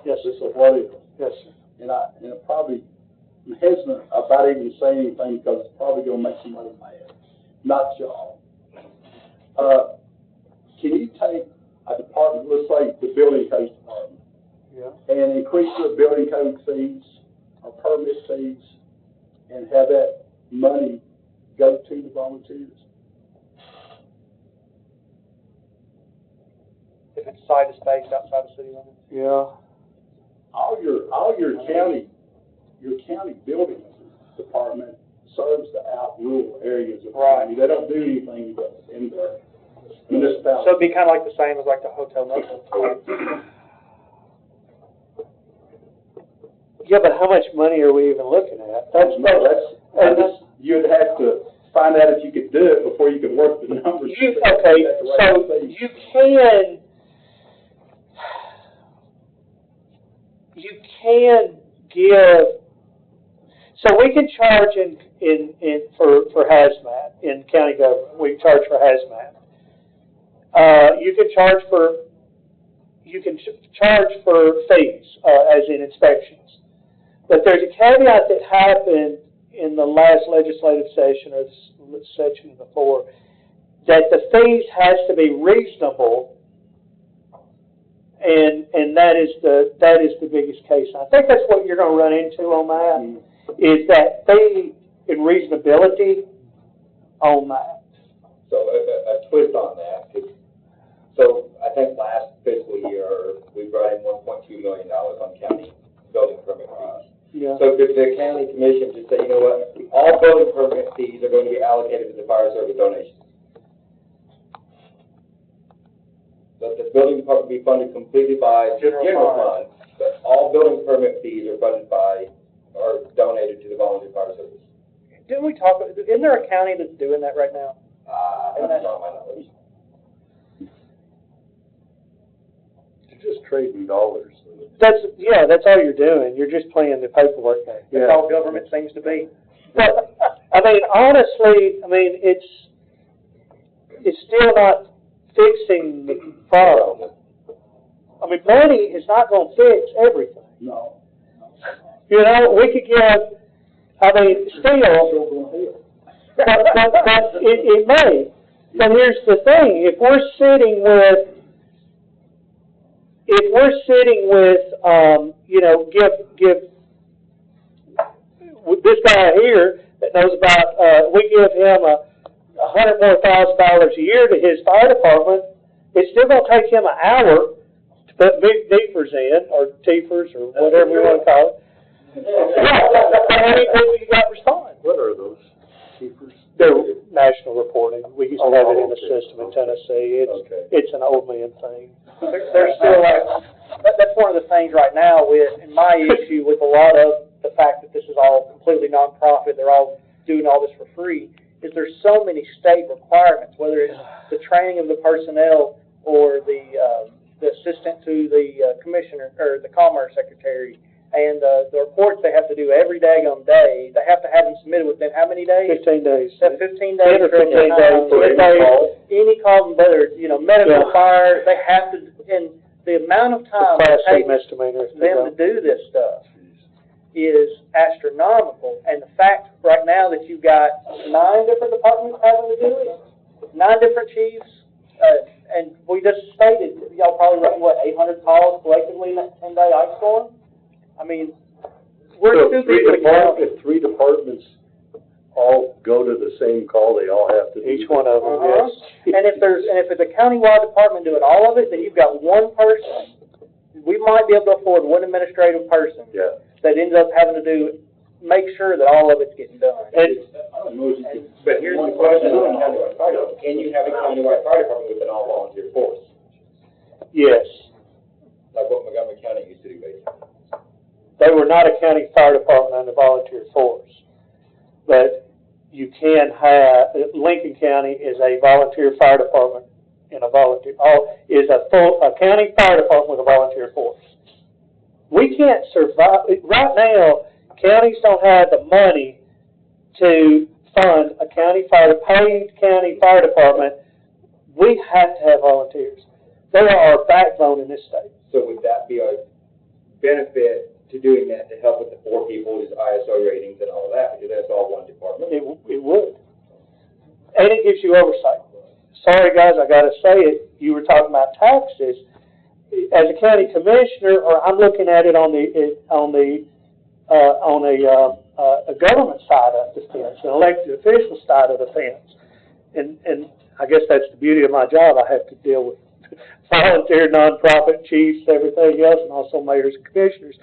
Yes, This is what is. yes, sir. And I probably am hesitant about even saying anything because it's probably going to make somebody mad. Not y'all. Can you take a department, let's say the building code department, and increase the building code fees or permit fees and have that money go to the volunteers? If it's site of space outside the city limits. Yeah. All your county building department serves the out rural areas of the county. They don't do anything in the municipality. So it'd be kind of like the same as like the hotel motel. Yeah, but how much money are we even looking at? You'd have to find out if you could do it before you could work the numbers. Okay, so you can give, so we can charge for hazmat in county government. We can charge for hazmat. You can charge for fees, as in inspections. But there's a caveat that happened in the last legislative session or the session before, that the fees has to be reasonable, and that is the biggest case. And I think that's what you're going to run into on that, is that fee and reasonability on that. So a twist on that, so I think last fiscal year, we brought in $1.2 million on county building permit fees. Yeah. So did the county commission just say, you know what, all building permit fees are going to be allocated to the fire service donations? Let the building department be funded completely by general fund, but all building permit fees are funded by, or donated to the volunteer fire service. Didn't we talk, isn't there a county that's doing that right now? That's not my knowledge. You're just trading dollars. That's all you're doing. You're just playing the paperwork game. That's all government seems to be. But, I mean, honestly, it's still not fixing the problem. I mean, money is not going to fix everything. No. You know, we could give, still, but it may. But here's the thing, if we're sitting with, give this guy here that knows about, we give him $100,000 more a year to his fire department, it's still going to take him an hour to put big deepers in, or teepers, or whatever we want to call it. How many people you got respond? What are those keepers? They're national reporting. We used to have it in the system in Tennessee. It's an old man thing. There's still that's one of the things right now in my issue with a lot of the fact that this is all completely nonprofit, they're all doing all this for free, is there's so many state requirements, whether it's the training of the personnel or the assistant to the commissioner or the commerce secretary, and the reports they have to do every daggone day. They have to have them submitted within how many days? 15 days. 15 days. 10 or 15 days. Any call, whether medical, fire, they have to, and the amount of time it takes them to do this stuff is astronomical. And the fact right now that you've got 9 different departments having to do it, 9 different chiefs, and we just stated, y'all probably run, 800 calls collectively in that 10-day ice storm? I mean, we're so if 3 departments all go to the same call, they all have to do each one of them, yes. And if it's a countywide department doing all of it, then you've got one person. We might be able to afford one administrative person that ends up having to make sure that all of it's getting done. But here's the question on countywide fire department. Can you have a countywide fire department with an all-volunteer force? Yes. Like what Montgomery County used to do, basically. They were not a county fire department and a volunteer force. But you can have, Lincoln County is a volunteer fire department and a county fire department with a volunteer force. We can't survive, right now, counties don't have the money to fund a paid county fire department. We have to have volunteers. They are our backbone in this state. So would that be a benefit to doing that to help with the 4 people's ISO ratings and all of that, because that's all one department? It would. And it gives you oversight. Sorry, guys, I got to say it. You were talking about taxes. As a county commissioner, or I'm looking at it on a government side of the fence, an elected official side of the fence. And I guess that's the beauty of my job. I have to deal with volunteer, nonprofit chiefs, everything else, and also mayors and commissioners.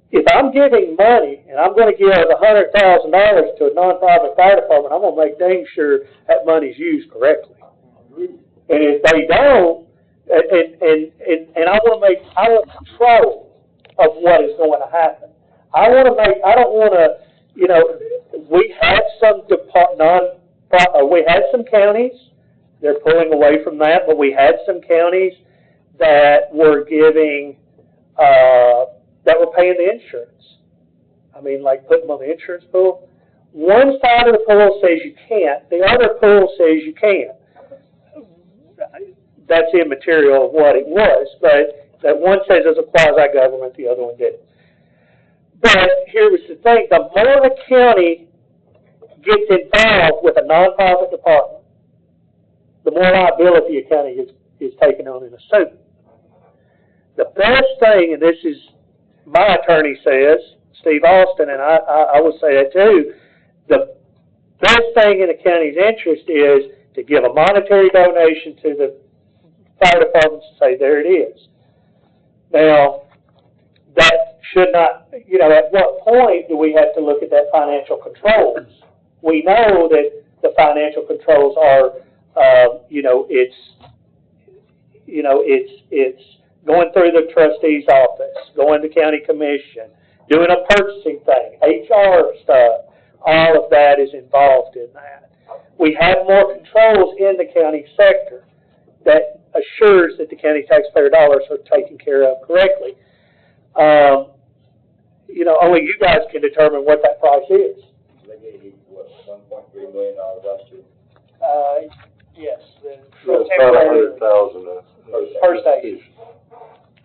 If I'm giving money, and I'm going to give $100,000 to a nonprofit fire department, I'm going to make dang sure that money's used correctly. And if they don't, and I want control of what is going to happen. I don't wanna, we had some we had some counties, they're pulling away from that, but we had some counties that were giving, that were paying the insurance. I mean, like putting them on the insurance pool. One side of the pool says you can't, the other pool says you can. That's immaterial of what it was, but that one says it's a quasi-government, the other one didn't. But here was the thing, the more the county gets involved with a nonprofit department, the more liability a county is taking on in a suit. The best thing, and this is, my attorney says, Steve Austin, and I would say that too, the best thing in the county's interest is to give a monetary donation to the fire departments and say, there it is. Now, that should not, at what point do we have to look at that financial controls? We know that the financial controls are, it's going through the trustee's office, going to county commission, doing a purchasing thing, HR stuff, all of that is involved in that. We have more controls in the county sector that assures that the county taxpayer dollars are taken care of correctly. Only you guys can determine what that price is. They gave you, what, $1.3 million last year? Yes. It's about 100,000 per station.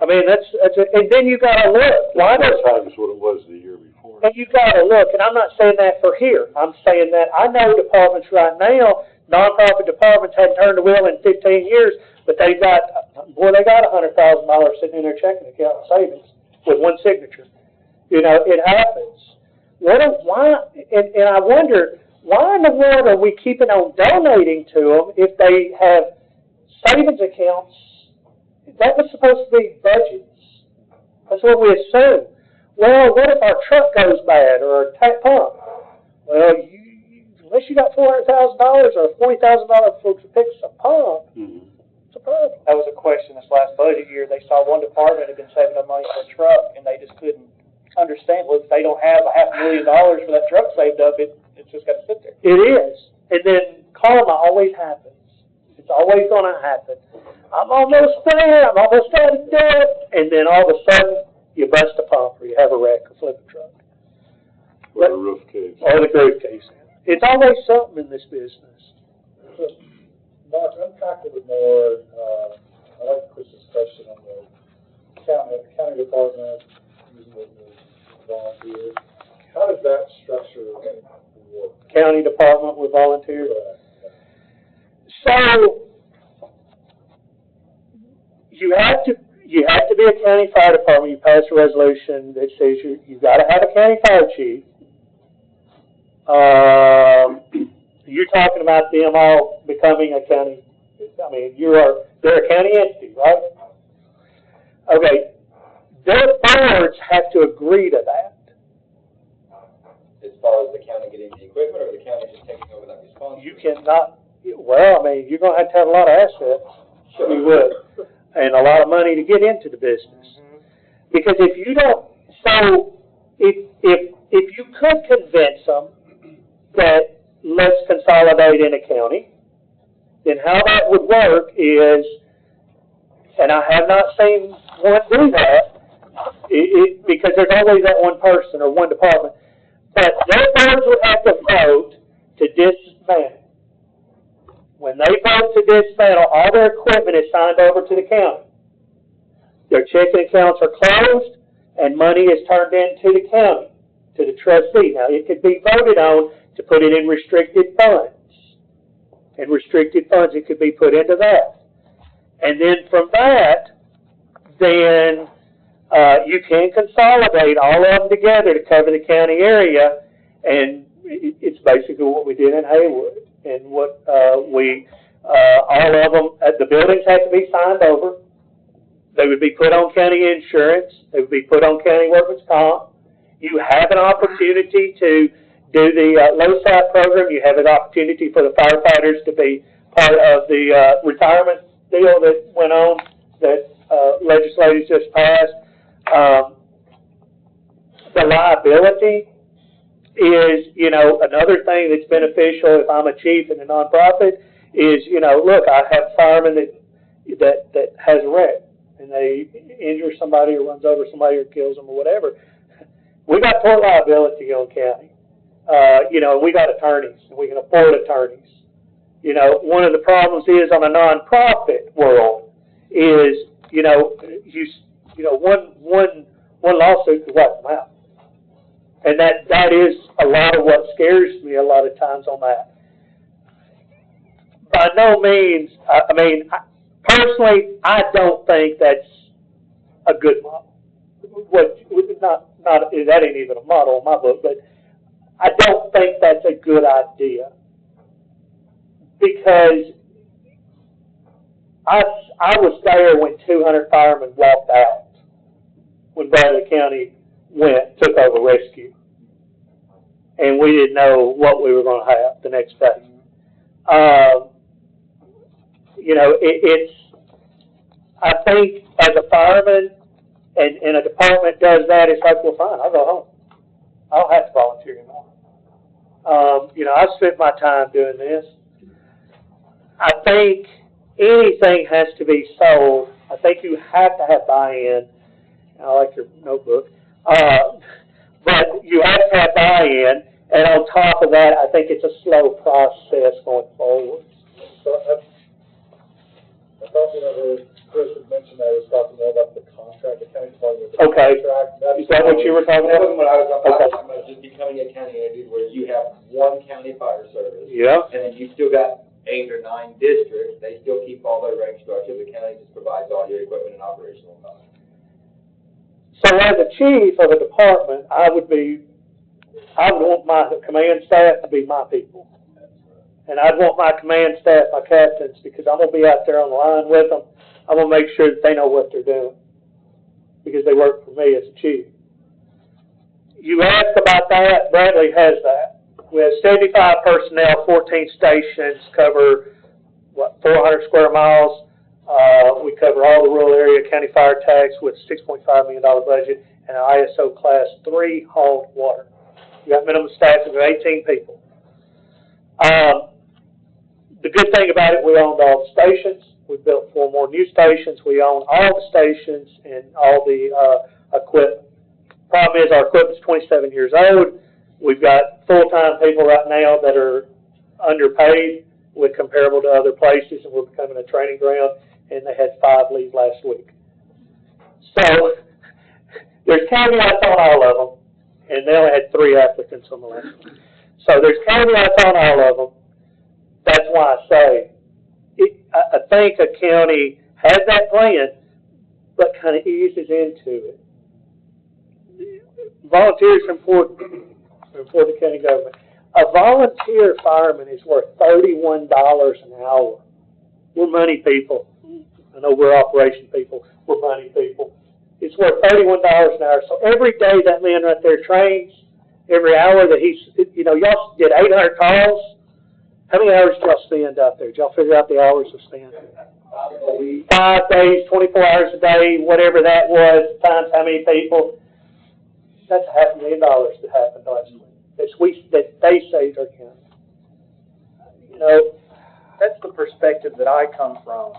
I mean, that's and then you gotta look. Why does times what it was the year before? And you gotta look, and I'm not saying that for here. I'm saying that I know departments right now, nonprofit departments hadn't turned the wheel in 15 years, but they got $100,000 sitting in their checking account savings with one signature. It happens. Why? And I wonder, why in the world are we keeping on donating to them if they have savings accounts? That was supposed to be budgets. That's what we assume. Well, what if our truck goes bad or our tank pump? Well, unless you got $400,000 or $40,000 to fix a pump, it's a problem. That was a question this last budget year. They saw one department had been saving up money for a truck, and they just couldn't understand. Well, if they don't have $500,000 for that truck saved up, it's just got to sit there. It is. And then karma always happens. It's always going to happen. I'm almost there. I'm almost out of debt. And then all of a sudden, you bust a pump or you have a wreck or flip a truck. Or the roof case. Or the roof case. It's always something in this business. So, Mark, unpack a little bit more. I like Chris's question on the county department using the volunteers. How does that structure work? County department with volunteers. So you have to be a county fire department. You pass a resolution that says you got to have a county fire chief. You're talking about them all becoming a county. I mean, they're a county entity, right? Okay, their boards have to agree to that. As far as the county getting the equipment, or the county just taking over that responsibility? You cannot. Well, I mean, you're going to have a lot of assets. Sure. You would, and a lot of money to get into the business. Because if you don't, so if you could convince them that let's consolidate in a county, then how that would work is, and I have not seen one do that, because there's always that one person or one department, but their boards would have to vote to dismantle. When they vote to dismantle, all their equipment is signed over to the county. Their checking accounts are closed, and money is turned into the county, to the trustee. Now, it could be voted on to put it in restricted funds. And restricted funds, it could be put into that. And then from that, then you can consolidate all of them together to cover the county area, and it's basically what we did in Haywood. And what all of them, the buildings have to be signed over. They would be put on county insurance. They would be put on county workers' comp. You have an opportunity to do the low-side program. You have an opportunity for the firefighters to be part of the retirement deal that went on, that legislators just passed. The liability is, you know, another thing that's beneficial if I'm a chief in a nonprofit is, you know, look, I have firemen that has a wreck and they injure somebody or runs over somebody or kills them or whatever. We got tort liability on county. You know, we got attorneys and we can afford attorneys. You know, one of the problems is on a nonprofit world is, you know, one lawsuit can wipe them out. And that is a lot of what scares me a lot of times on that. By no means, I mean, personally, I don't think that's a good model. That ain't even a model in my book, but I don't think that's a good idea. Because I was there when 200 firemen walked out when Bradley County took over rescue. And we didn't know what we were going to have the next day. You know, I think as a fireman and a department does that, it's like, well, fine, I'll go home. I don't have to volunteer anymore. You know, I spent my time doing this. I think anything has to be sold. I think you have to have buy-in. I like your notebook. But you have to have buy-in, and on top of that, I think it's a slow process going forward. So I thought whenever Chris had mentioned that, he was talking more about the contract, the county department. Okay. Contract. Is that what you were talking That about? wasn't what I was talking about. I Okay. was talking about just becoming a county entity where you have one county fire service. Yeah. And then you still got 8 or 9 districts. They still keep all their rank structure. The county just provides all your equipment and operational costs. So as a chief of a department, I would want my command staff to be my people. And I'd want my command staff, my captains, because I'm going to be out there on the line with them. I'm going to make sure that they know what they're doing because they work for me as a chief. You asked about that. Bradley has that. We have 75 personnel, 14 stations, cover, 400 square miles. We cover all the rural area county fire tax with $6.5 million budget and an ISO Class 3 hauled water. We got minimum staffing of 18 people. The good thing about it, we owned all the stations. We built 4 more new stations. We own all the stations and all the equipment. Problem is our equipment's 27 years old. We've got full-time people right now that are underpaid with comparable to other places, and we're becoming a training ground, and they had 5 leave last week. So there's caveats on all of them, and they only had 3 applicants on the last one. So there's caveats on all of them. That's why I say I think a county has that plan, but kind of eases into it. Volunteers are important for the county government. A volunteer fireman is worth $31 an hour. We're money people. I know we're operation people. We're money people. It's worth $31 an hour. So every day that man right there trains, every hour that he's, you know, y'all did 800 calls. How many hours did y'all spend out there? Did y'all figure out the hours of spend? 5 days, 24 hours a day, whatever that was, times how many people. That's $500,000 that happened last week. That they saved our county. You know, that's the perspective that I come from,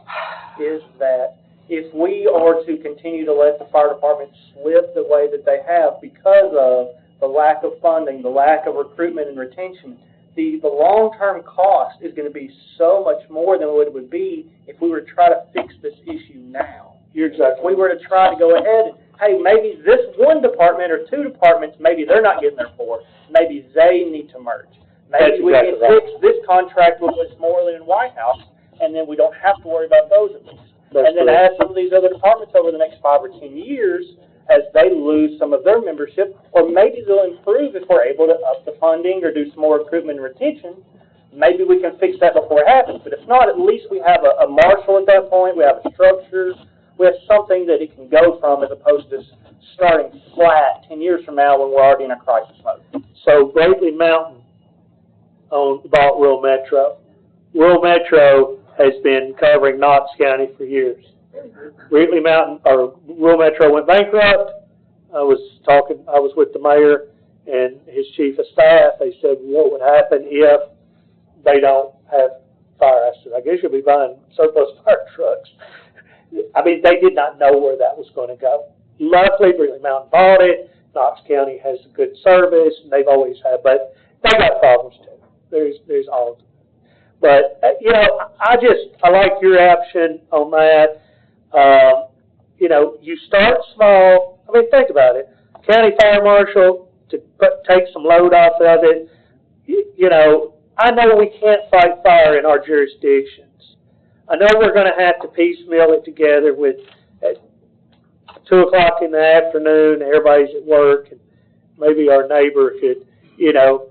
is that if we are to continue to let the fire department slip the way that they have because of the lack of funding, the lack of recruitment and retention, the long-term cost is going to be so much more than what it would be if we were to try to fix this issue now. You're exactly. If we were to try to go ahead and, hey, maybe this one department or 2 departments, maybe they're not getting their pour. Maybe they need to merge. Maybe we can fix this contract with Westmoreland and White House, and then we don't have to worry about those at least. And then add some of these other departments over the next 5 or 10 years as they lose some of their membership, or maybe they'll improve if we're able to up the funding or do some more recruitment and retention. Maybe we can fix that before it happens. But if not, at least we have a marshal at that point. We have a structure. We have something that it can go from as opposed to starting flat 10 years from now when we're already in a crisis mode. So Bradley Mountain bought Rural Metro. Rural Metro has been covering Knox County for years. Rural Metro went bankrupt. I was with the mayor and his chief of staff. They said, what would happen if they don't have fire? I said, I guess you'll be buying surplus fire trucks. I mean, they did not know where that was going to go. Luckily, Brindley Mountain bought it. Knox County has a good service, and they've always had, but they got problems too. There's all. But, you know, I like your option on that. You know, you start small. I mean, think about it. County fire marshal to take some load off of it. You know, I know we can't fight fire in our jurisdictions. I know we're going to have to piecemeal it together with at 2 o'clock in the afternoon, everybody's at work, and maybe our neighbor could, you know,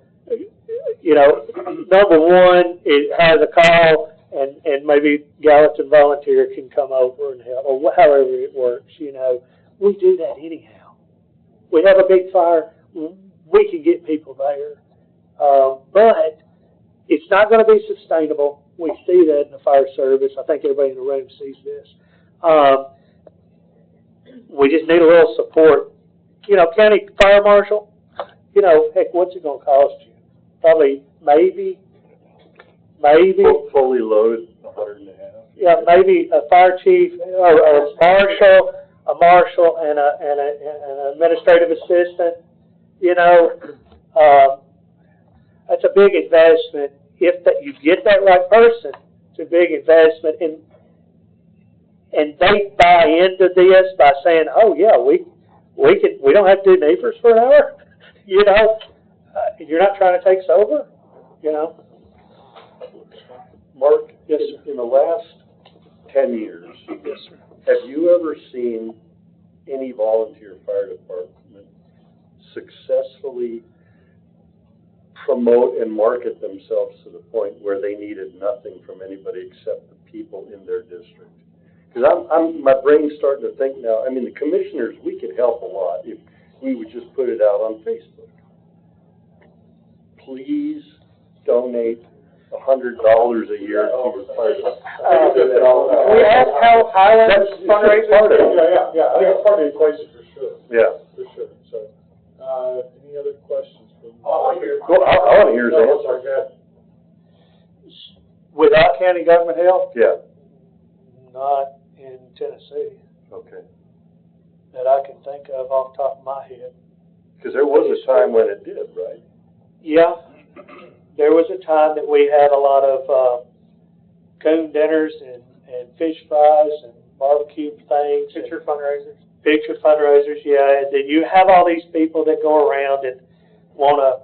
number one, it has a call, and maybe Gallatin volunteer can come over and help, or however it works, you know. We do that anyhow. We have a big fire, we can get people there. But it's not going to be sustainable. We see that in the fire service. I think everybody in the room sees this. We just need a little support. You know, county fire marshal, you know, heck, what's it going to cost you? Probably, maybe. Fully loaded, $100,500. Yeah, maybe a fire chief or a marshal and an administrative assistant. You know, that's a big investment. If that you get that right person, it's a big investment, and they buy into this by saying, "Oh yeah, we don't have to do neighbors for an hour." You know, you're not trying to take us over. You know, Mark. Yes, sir. In the last 10 years, Yes, sir. have you ever seen any volunteer fire department successfully promote and market themselves to the point where they needed nothing from anybody except the people in their district? Because my brain's starting to think now. I mean, the commissioners, we could help a lot if we would just put it out on Facebook. Please donate $100 a year to your fire department. We ask how Highlands fundraisers. Yeah, I think that's part of the equation for sure. Yeah. For sure, so, any other questions? I want to hear his answer. Without county government help, Yeah. not in Tennessee Okay. that I can think of off the top of my head. Because there was a time when it did, right? Yeah, there was a time that we had a lot of coon dinners and fish fries and barbecue things. Picture fundraisers. Picture fundraisers, yeah. And then you have all these people that go around and want to,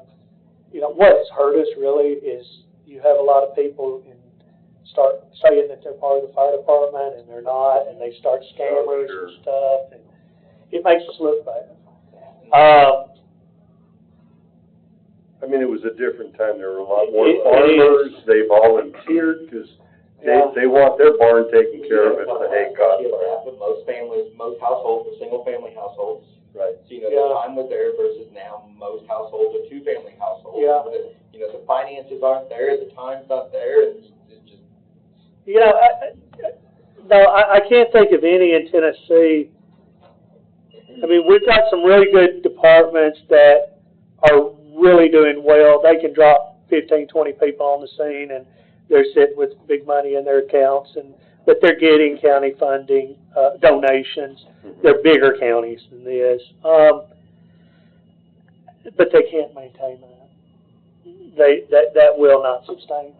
you know, what has hurt us really is you have a lot of people and start saying that they're part of the fire department and they're not, and they start scammers and stuff, and it makes us look bad. I mean, it was a different time. There were a lot more farmers. They volunteered because they want their barn taken care of if the hay got fire. But most families, most households are single-family households. Right. So, you know, the time was there versus now most households are two-family households. Yeah. But, you know, the finances aren't there, the time's not there, and it's just. You know, I can't think of any in Tennessee. I mean, we've got some really good departments that are really doing well. They can drop 15, 20 people on the scene, and they're sitting with big money in their accounts, but they're getting county funding, donations. They're bigger counties than this, but they can't maintain that. That will not sustain.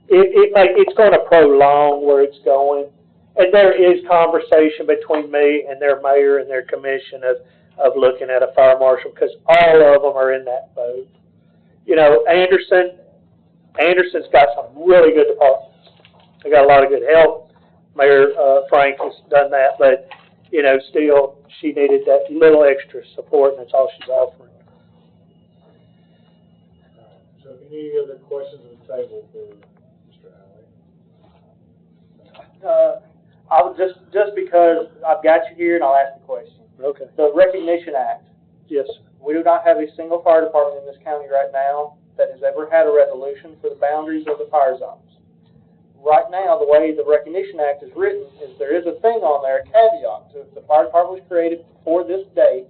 It's going to prolong where it's going, and there is conversation between me and their mayor and their commission of looking at a fire marshal, because all of them are in that boat. You know, Anderson's got some really good departments. They got a lot of good help. Mayor Frank has done that, but, you know, still, she needed that little extra support, and that's all she's offering. So any other questions on the table for Mr. Alley? I'll just because I've got you here and I'll ask the question. Okay. The Recognition Act. Yes. We do not have a single fire department in this county right now that has ever had a resolution for the boundaries of the fire zones. Right now, the way the Recognition Act is written is there is a thing on there, a caveat, so if the fire department was created before this date,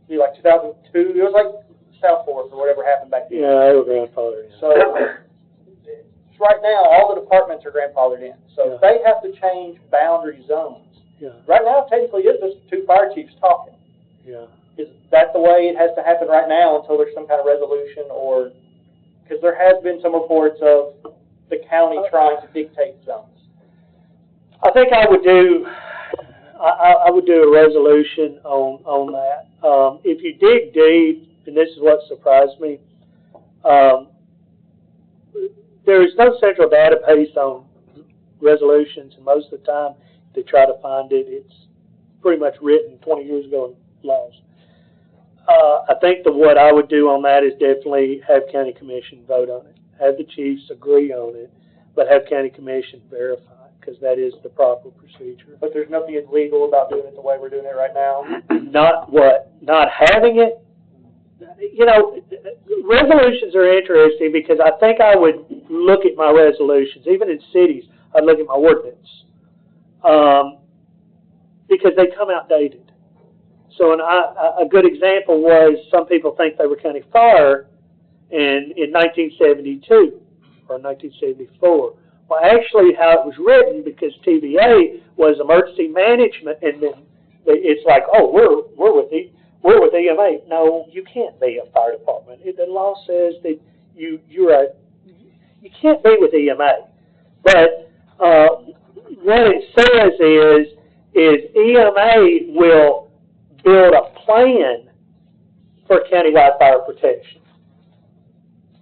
be like 2002, it was like South Fork or whatever happened back then. Yeah, they were grandfathered in. So, right now, all the departments are grandfathered in. So if they have to change boundary zones, right now, technically, it's just two fire chiefs talking. Yeah. Is that the way it has to happen right now until there's some kind of resolution, or, because there has been some reports of the county trying to dictate zones? I think I would do a resolution on that. If you dig deep, and this is what surprised me, there is no central database on resolutions, and most of the time, they try to find it, it's pretty much written 20 years ago in laws. I think what I would do on that is definitely have county commission vote on it, have the chiefs agree on it, but have county commission verify, because that is the proper procedure. But there's nothing illegal about doing it the way we're doing it right now? Not having it? You know, resolutions are interesting because I think I would look at my resolutions, even in cities, I'd look at my ordinance, because they come outdated. So a good example was some people think they were county fire in 1972 or 1974. Well, actually, how it was written, because TVA was emergency management, and then it's like, oh, we're with EMA. No, you can't be a fire department. The law says that you can't be with EMA. But what it says is EMA will build a plan for countywide fire protection.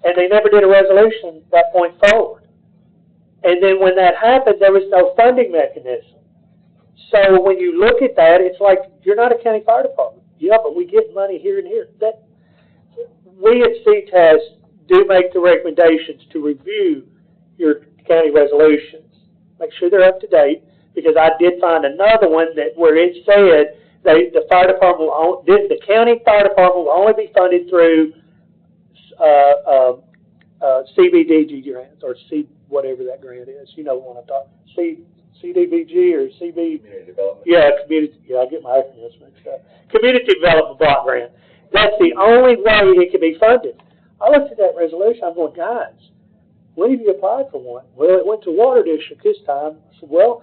And they never did a resolution at that point forward. And then when that happened, there was no funding mechanism. So when you look at that, it's like, you're not a county fire department. Yeah, but we get money here and here. We at CTAS do make the recommendations to review your county resolutions. Make sure they're up to date, because I did find another one where it said the fire department the county fire department will only be funded through CBDG grants, or whatever that grant is. You know what I'm talking. CDBG or CB. Community development. Yeah, I get my acronyms mixed up. Community Development Block Grant. That's the only way it can be funded. I looked at that resolution. I'm going, guys, when have you applied for one? Well, it went to Water District this time. I said, well,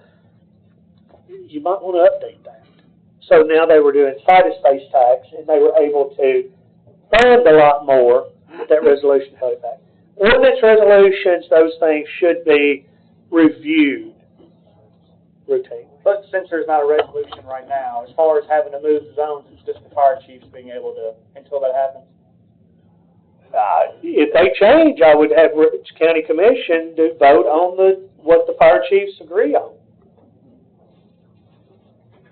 you might want to update that. So now they were doing site-of-space tax, and they were able to fund a lot more. That resolution held it back. Ordinance resolutions, those things should be reviewed routinely. But since there's not a resolution right now, as far as having to move zones, it's just the fire chiefs being able to, until that happens. If they change, I would have Rich County Commission to vote on what the fire chiefs agree on.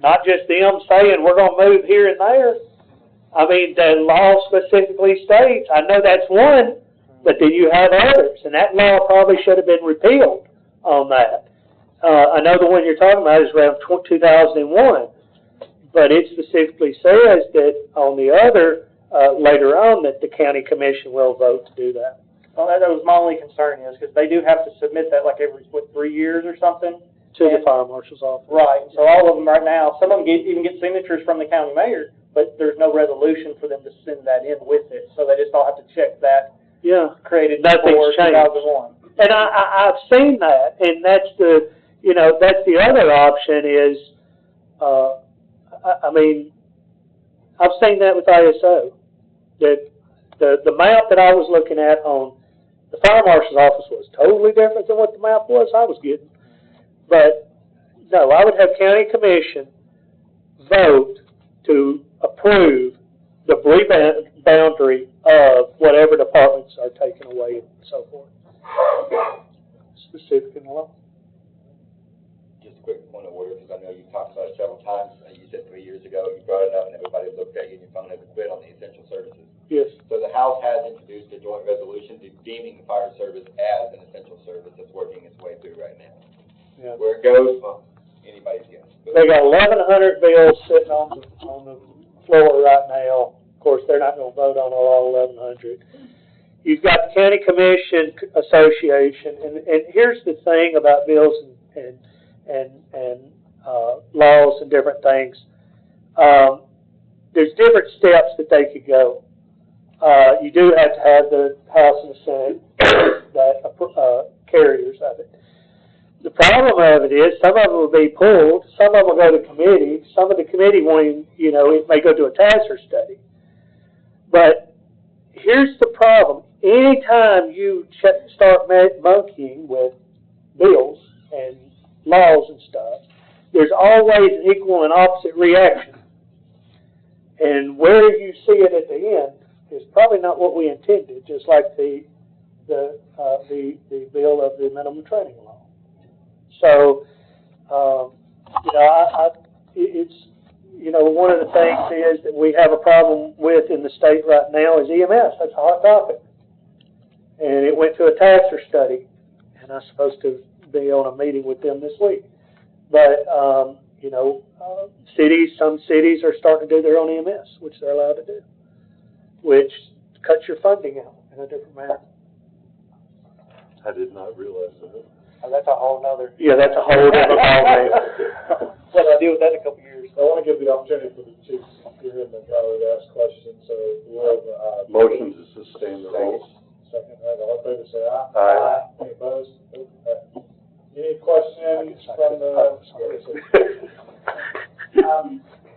Not just them saying, we're going to move here and there. I mean, the law specifically states, I know that's one, but then you have others, and that law probably should have been repealed on that. I know the one you're talking about is around 2001, but it specifically says that on the other, later on, that the county commission will vote to do that. Well, that was my only concern, is because they do have to submit that like every, 3 years or something? To the fire marshal's office. Right, so all of them right now, some of them even get signatures from the county mayor, but there's no resolution for them to send that in with it, so they just all have to check that. Yeah. Created Nothing's before 2001. And I've seen that, and that's that's the other option is, I mean, I've seen that with ISO, that the map that I was looking at on the fire marshal's office was totally different than what the map was I was getting. But no, I would have county commission vote to approve the boundary of whatever departments are taken away and so forth. Specific in the law. Just a quick point of order, because I know you've talked about it several times. You said 3 years ago, you brought it up and everybody looked at you and your phone had to quit on the essential services. Yes. So the House has introduced a joint resolution deeming the fire service as an essential service that's working its way through right now. Yeah. Where it goes, well, anybody's guess. They got 1,100 bills sitting on the floor right now. Of course, they're not going to vote on all 1,100. You've got the County Commission Association, and here's the thing about bills and laws and different things. there's different steps that they could go. You do have to have the House and the Senate, that, carriers of it. The problem of it is, some of them will be pulled, some of them will go to committee, some of the committee won't, it may go to a task or study. But here's the problem. Anytime you start monkeying with bills and laws and stuff, there's always an equal and opposite reaction. And where you see it at the end is probably not what we intended, just like the bill of the minimum training law. So, it's, one of the things is that we have a problem with in the state right now is EMS. That's a hot topic. And it went to a taxer study, and I'm supposed to be on a meeting with them this week. But, some cities are starting to do their own EMS, which they're allowed to do, which cuts your funding out in a different manner. I did not realize that. Oh, that's a whole nother. Yeah, that's a whole different ballgame. What do I deal with that in a couple of years? I want to give the opportunity for the chiefs here in the gallery to ask questions, so we'll, Motion to sustain the rules. second, all in favor, say aye. Aye. Any opposed? Okay. Any questions from the?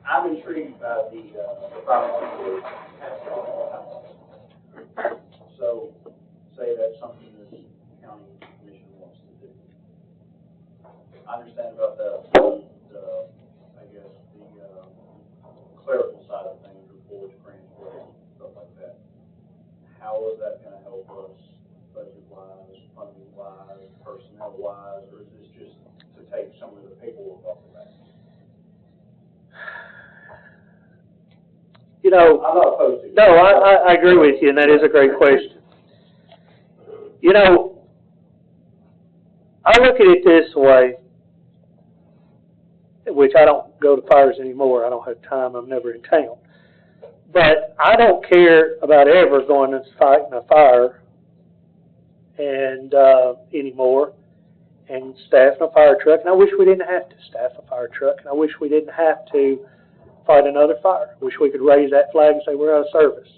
I'm intrigued by the firearms. So, say that's something this county commission wants to do. I understand about the clerical side of things, reports, transcripts, stuff like that. How is that going to help us budget-wise, funding-wise, personnel-wise, or is this just to take some of the paperwork off the back? I'm not opposed to it. No, I agree with you, and that is a great question. I look at it this way, which I don't go to fires anymore. I don't have time. I'm never in town. But I don't care about ever going and fighting a fire and anymore and staffing a fire truck. And I wish we didn't have to staff a fire truck, and I wish we didn't have to fight another fire. I wish we could raise that flag and say we're out of service.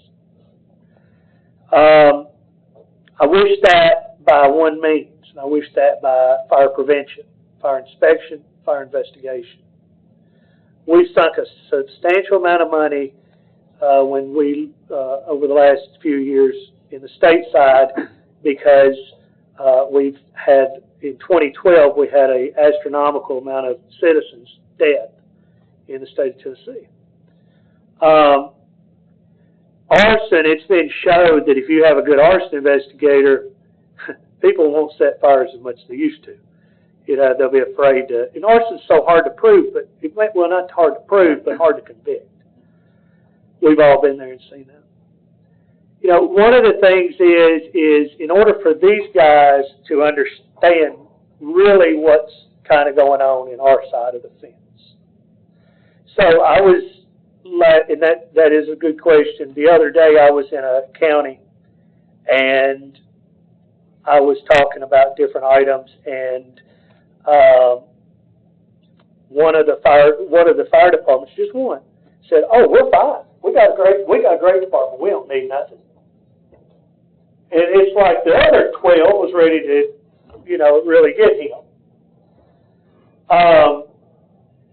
I wish that by one means, and I wish that by fire prevention, fire inspection, fire investigation. We've sunk a substantial amount of money when we, over the last few years in the state side, because we've had, in 2012, we had an astronomical amount of citizens dead in the state of Tennessee. Arson, it's been showed that if you have a good arson investigator, people won't set fires as much as they used to. They'll be afraid to, and arson's so hard to prove, but well, not hard to prove, but hard to convict. We've all been there and seen that. One of the things is in order for these guys to understand really what's kind of going on in our side of the fence. So I was, and that is a good question. The other day I was in a county and I was talking about different items, and one of the fire departments, just one, said, "Oh, we're fine. We got a great department. We don't need nothing." And it's like the other 12 was ready to, really get him.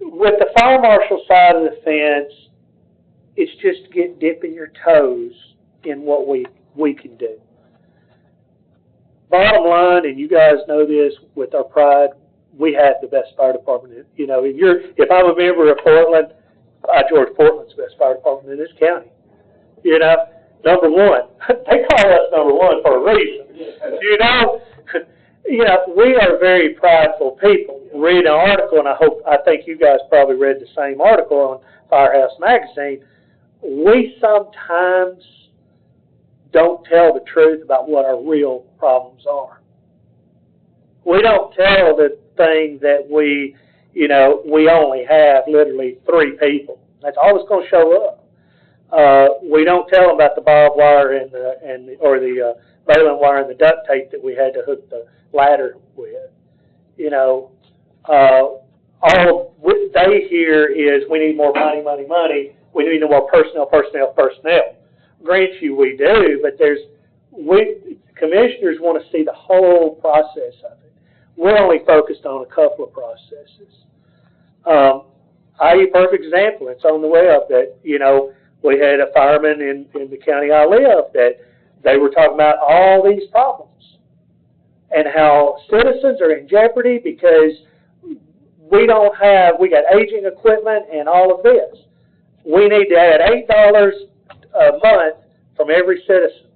With the fire marshal side of the fence, it's just dipping your toes in what we can do. Bottom line, and you guys know this with our pride, we have the best fire department. If I'm a member of Portland, George Portland's the best fire department in this county. Number one. They call us number one for a reason. We are very prideful people. Read an article, and I think you guys probably read the same article on Firehouse Magazine. We sometimes don't tell the truth about what our real problems are. We don't tell the thing that we only have literally 3 people. That's all that's going to show up. We don't tell them about the barbed wire or the baling wire and the duct tape that we had to hook the ladder with. All they hear is we need more money, money, money. we need no more personnel. Grant you we do, but commissioners want to see the whole process of it. We're only focused on a couple of processes. I'll give you a perfect example. It's on the web that, we had a fireman in the county I live that they were talking about all these problems and how citizens are in jeopardy because we got aging equipment and all of this. We need to add $8 a month from every citizen.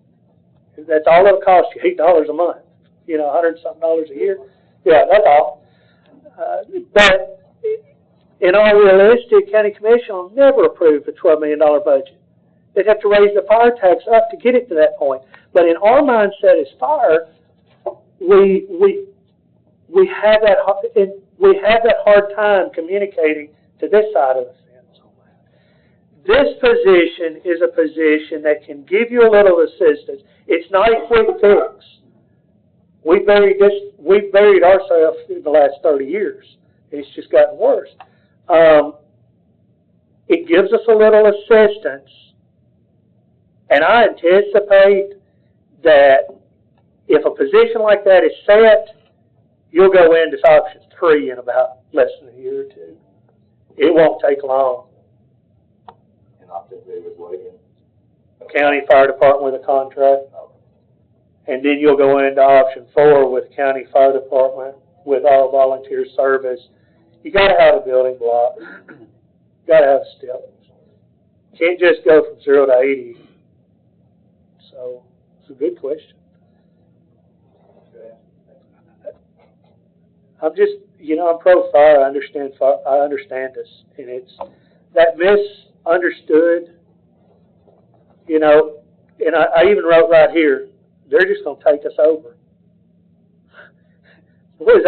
That's all it'll cost you, $8 a month. $100-something a year. Yeah, that's all. But in all realistic, county commission will never approve a $12 million budget. They'd have to raise the fire tax up to get it to that point. But in our mindset as fire, we have that hard time communicating to this side of the fence. This position is a position that can give you a little assistance. It's not a quick fix. We've buried ourselves in the last 30 years. It's just gotten worse. It gives us a little assistance, and I anticipate that if a position like that is set, you'll go into option 3 in about less than a year or 2. It won't take long. And option 3 was what again? County Fire Department with a contract. And then you'll go into option 4 with County Fire Department with all volunteer service. You got to have a building block. You got to have steps. Can't just go from 0 to 80. So it's a good question. I'm just, I'm pro fire. I understand this, and it's that misunderstood. And I even wrote right here, they're just going to take us over. Boys,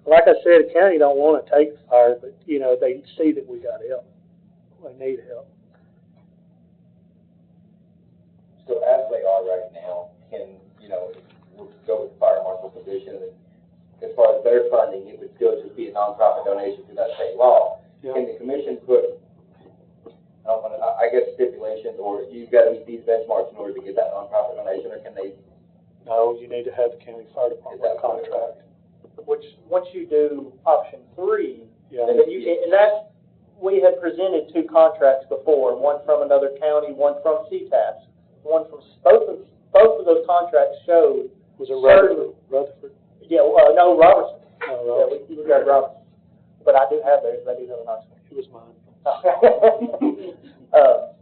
like I said, the county don't want to take the fire, but, they see that we got help. We need help. So as they are right now, can, we'll go with the fire marshal position, as far as their funding, it would still just be a nonprofit donation through that state law. Yeah. Can the commission put, I guess, stipulations, or you've got to meet these benchmarks in order to get that nonprofit donation, or can they? No, you need to have the county fire department contract. Which, once you do option 3, yeah. Then we had presented 2 contracts before, one from another county, one from CTAS. One from both of those contracts showed. Was it Rutherford? Yeah, no, Robertson. Oh, Robertson. Yeah, we got Robertson. But I do have theirs. I do have a nice one. It was mine.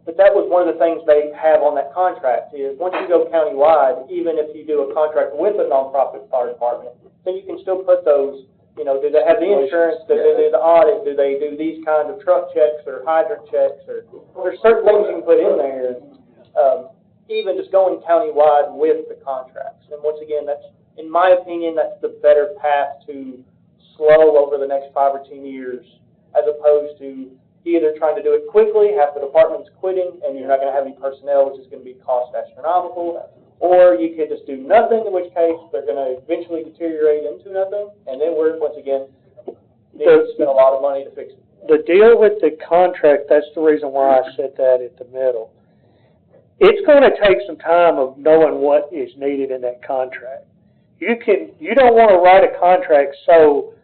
But that was one of the things they have on that contract is once you go countywide, even if you do a contract with a nonprofit fire department, then you can still put those, do they have the insurance, do they do the audit, do they do these kind of truck checks or hydrant checks, or there's certain things you can put in there, even just going countywide with the contracts. And once again, that's, in my opinion, that's the better path to slow over the next 5 or 10 years, as opposed to either trying to do it quickly, half the department's quitting, and you're not going to have any personnel, which is going to be cost astronomical, or you could just do nothing, in which case they're going to eventually deteriorate into nothing, and then we're, once again, need to spend a lot of money to fix it. The deal with the contract, that's the reason why I set that at the middle. It's going to take some time of knowing what is needed in that contract. You don't want to write a contract so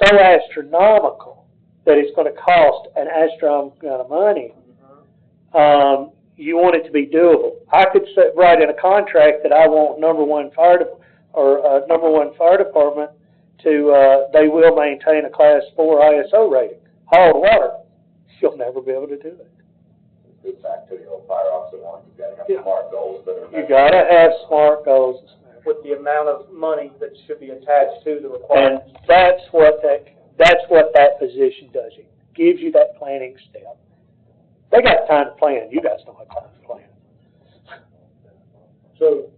astronomical that it's going to cost an astronomical amount of money. You want it to be doable. I could write in a contract that I want number one fire department to they will maintain a Class 4 ISO rating. Hauled water, you'll never be able to do it. Goes back to the old fire officer one. You got to have smart goals that are. You got to have smart goals. With the amount of money that should be attached to the requirements. And that's what that position does. It gives you that planning step. They got time to plan. You guys don't have time to plan. So,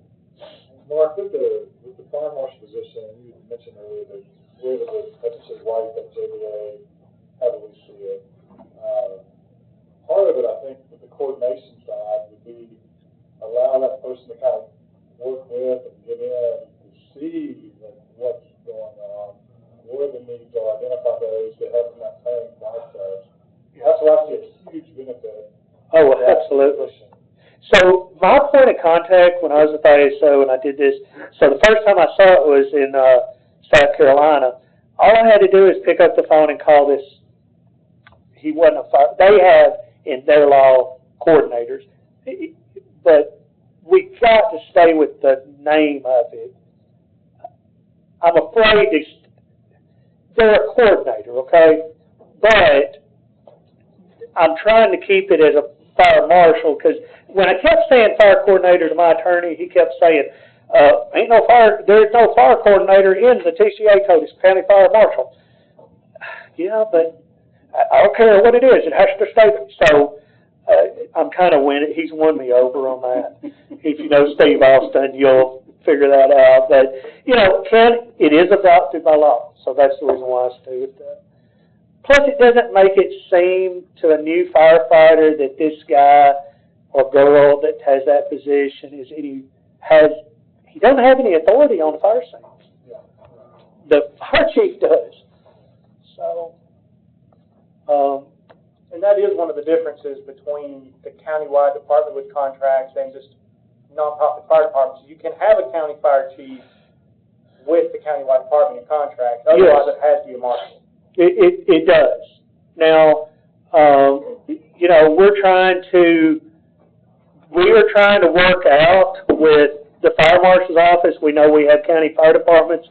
Mark, with the fire marshal position, you mentioned earlier that where the FHA white, that JBA, how do we see it? Part of it, I think, with the coordination side would be allow that person to kind of work with and get in to see what's going on, where the needs are, identify those to help in that planning process. That's why I see a huge benefit. Oh, absolutely. So my point of contact when I was at the ISO and I did this, so the first time I saw it was in South Carolina. All I had to do is pick up the phone and call this. He wasn't a fire. They have in their law coordinators, but we got to stay with the name of it. I'm afraid they're a coordinator, okay? But I'm trying to keep it as a fire marshal, because when I kept saying fire coordinator to my attorney, he kept saying, there's no fire coordinator in the TCA code, it's county fire marshal. Yeah, but I don't care what it is, it has to stay. So I'm kind of winning. He's won me over on that. If you know Steve Austin, you'll figure that out. But, you know, it is adopted by law, so that's the reason why I stay with that. Plus, it doesn't make it seem to a new firefighter that this guy or girl that has that position he doesn't have any authority on the fire scene. The fire chief does. So, and that is one of the differences between the countywide department with contracts and just nonprofit fire departments. You can have a county fire chief with the countywide department and contracts. Otherwise, it has to be a marshal. It does. Now, you know, we are trying to work out with the fire marshal's office. We know we have county fire departments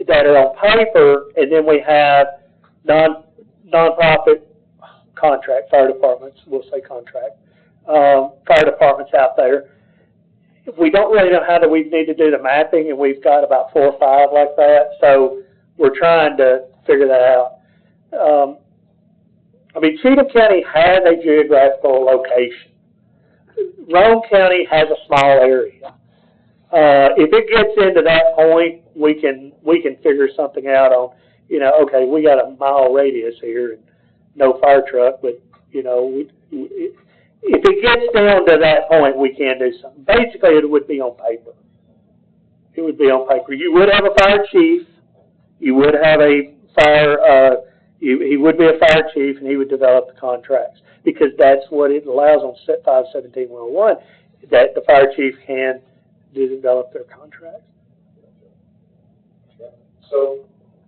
that are on paper, and then we have nonprofit contract fire departments. We'll say contract fire departments out there. We don't really know how we need to do the mapping, and we've got about 4 or 5 like that. So we're trying to figure that out. I mean, Cheatham County has a geographical location. Rome County has a small area. If it gets into that point, we can figure something out on, you know, okay, we got a mile radius here and no fire truck, but, you know, if it gets down to that point, we can do something. Basically, it would be on paper. It would be on paper. You would have a fire chief. You would have a fire, he would be a fire chief, and he would develop the contracts, because that's what it allows on 517-101, that the fire chief can develop their contracts. So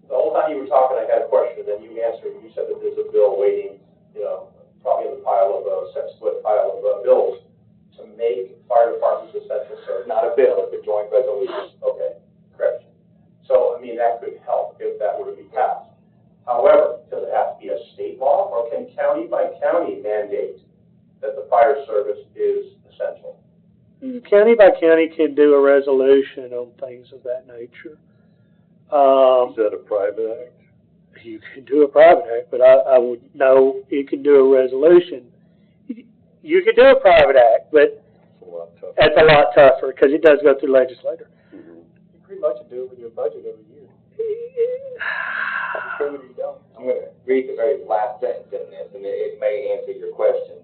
the whole time you were talking, I had a question, and then you answered. You said that there's a bill waiting, you know, probably in the pile of split pile of bills to make fire departments essential service. Not a bill, it's a joint resolution. Okay, correct. So I mean, that could help if that were to be passed. However, does it have to be a state law, or can county by county mandate that the fire service is essential? County by county can do a resolution on things of that nature. Is that a private act? You can do a private act, but I would know you can do a resolution. You can do a private act, but it's a lot tougher because it does go through legislature. You pretty much do it with your budget every year. I'm going to read the very last sentence in this, and it may answer your question.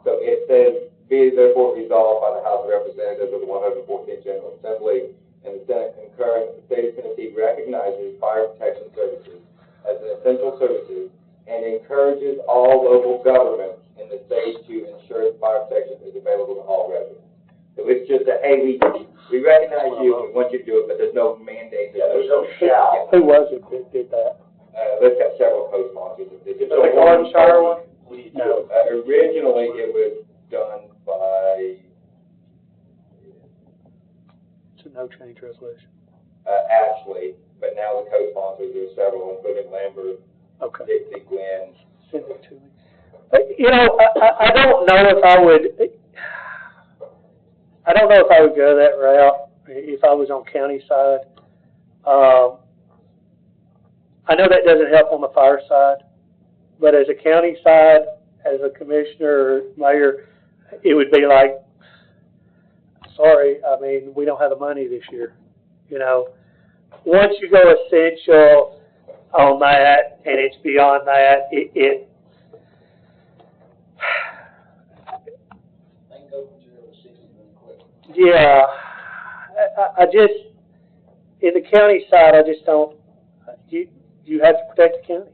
So it says, be it therefore resolved by the House of Representatives of the 114th General Assembly and the Senate concurrent, the state of Tennessee recognizes fire protection services as an essential services and encourages all local governments in the state to ensure that fire protection is available to all residents. So it's just a, hey, we recognize you, we want you to do it, but there's no mandate. Yeah, there's no shall. Who was it that did that? Let's have several co-sponsors. Is it the Warrenshire one? No. Originally, it was done by It's a no change resolution. Ashley, but now the co-sponsors, there's several, including Lambert, Okay. Dixie, Glenn. Send it to me. You know, I don't know if I would. I don't know if I would go that route if I was on county side. I know that doesn't help on the fire side, but as a county side, as a commissioner or mayor, it would be like, sorry, I mean, we don't have the money this year. You know, once you go essential on that and it's beyond that, yeah, I just, in the county side, I just don't, you have to protect the county.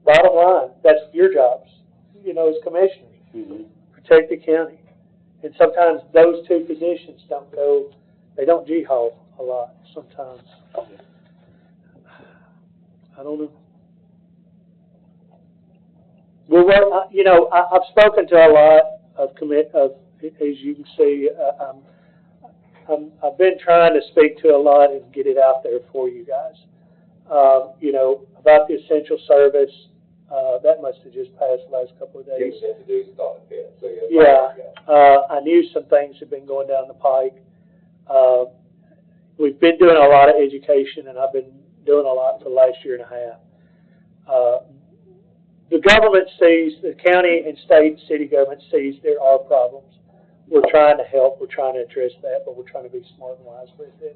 Bottom line, that's your jobs. as commissioners. Protect the county. And sometimes those two positions they don't G-haul a lot sometimes. I don't know. Well, I've spoken to a lot of as you can see, I've been trying to speak to a lot and get it out there for you guys. About the essential service, that must have just passed the last couple of days. Yeah, I knew some things had been going down the pike. We've been doing a lot of education, and I've been doing a lot for the last year and a half. The government sees, the county and state and city government sees there are problems. We're trying to help, we're trying to address that, but we're trying to be smart and wise with it.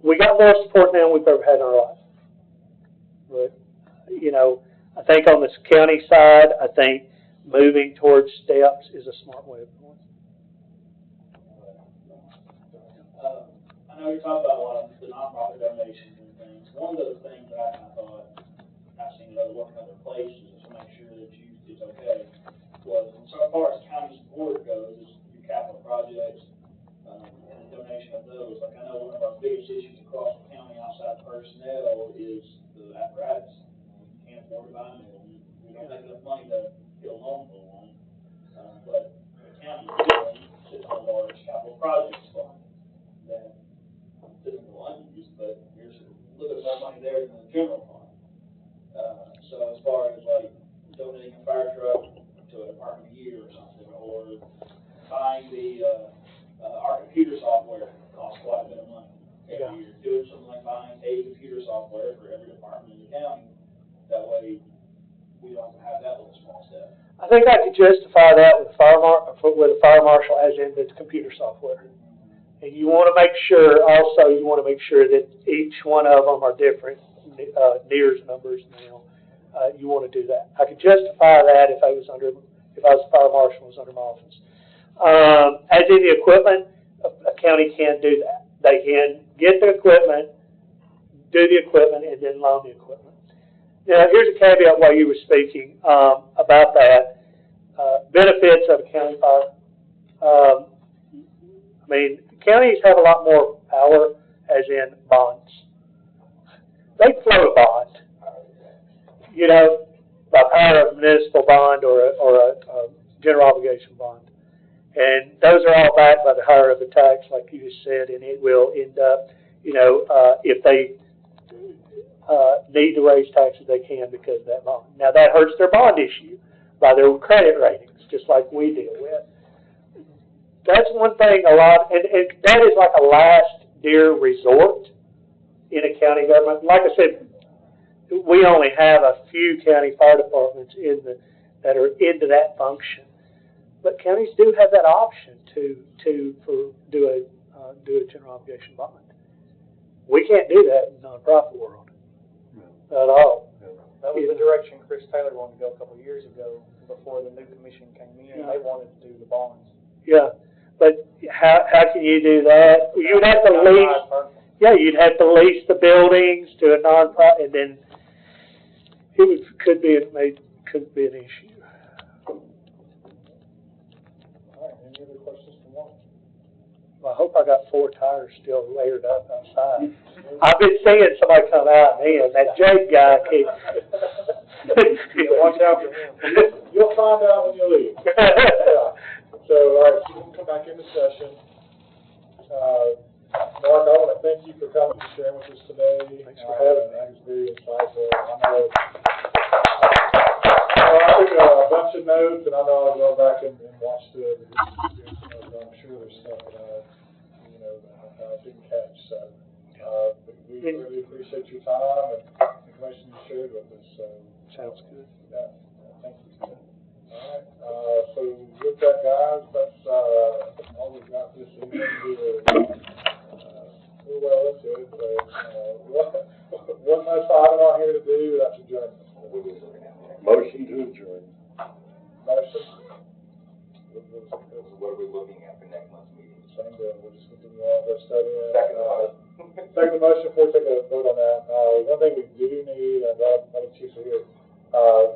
We got more support now than we've ever had in our life. But, I think on the county side, I think moving towards steps is a smart way of going. I know you talked about a lot of the nonprofit donations and things. One of those things that I thought I've seen it work in other places to make sure that it's okay was, so far as county support goes, is your capital projects and the donation of those. Like, I know one of our biggest issues across the county outside personnel is the apparatus. You can't afford to buy new. We don't have enough money to get a loan for one. But the county sits on a large capital projects fund that doesn't go unused, but there's a little bit more money there than the general fund. So as far as like donating a fire truck to a department a year or something, or buying our computer software costs quite a bit of money every year. Doing something like buying a computer software for every department in the county. That way, we don't have that little small step. I think I could justify that with a fire marshal as in the computer software. And you want to make sure that each one of them are different NEARS numbers now. You want to do that. I could justify that if I was a fire marshal was under my office. As in the equipment, a county can do that. They can get the equipment, do the equipment, and then loan the equipment. Now, here's a caveat while you were speaking about that. Benefits of a county fire. Counties have a lot more power, as in bonds. They float a bond, by power of a municipal bond or a general obligation bond. And those are all backed by the higher of the tax, like you just said, and it will end up, if they need to raise taxes, they can because of that bond. Now, that hurts their bond issue by their credit ratings, just like we deal with. That's one thing and that is like a last dear resort in a county government. Like I said, we only have a few county fire departments that are into that function. But counties do have that option to do a general obligation bond. We can't do that in the nonprofit world. Not at all. That was the direction Chris Taylor wanted to go a couple of years ago before the new commission came in. They wanted to do the bonds. Yeah. But how can you do that? You'd have to lease. Yeah, you'd have to lease the buildings to a nonprofit, and then could be an issue. All right, any other questions from Mark? Well, I hope I got 4 tires still layered up outside. I've been seeing somebody come out, man, that Jake guy. Watch out for him. You'll find out when you leave. Yeah. So, all right, so we can come back into session. Mark, I want to thank you for coming and sharing with us today. Thanks for having me. That was very insightful. I took a bunch of notes, and I know I'll go back and watch the videos. I'm sure there's stuff that I didn't catch. So, we really appreciate your time and the information you shared with us. So, sounds good. Yeah, thank you. All right, so with that, guys, that's all we've got this evening. We're well into it, so one less item on here to do, that's adjournment. Motion to adjourn. Motion? What are we looking at for next month's meeting? Same deal, we'll just continue on with our study. Second. Second motion before we take a vote on that. One thing we do need, and I'll let Chief here,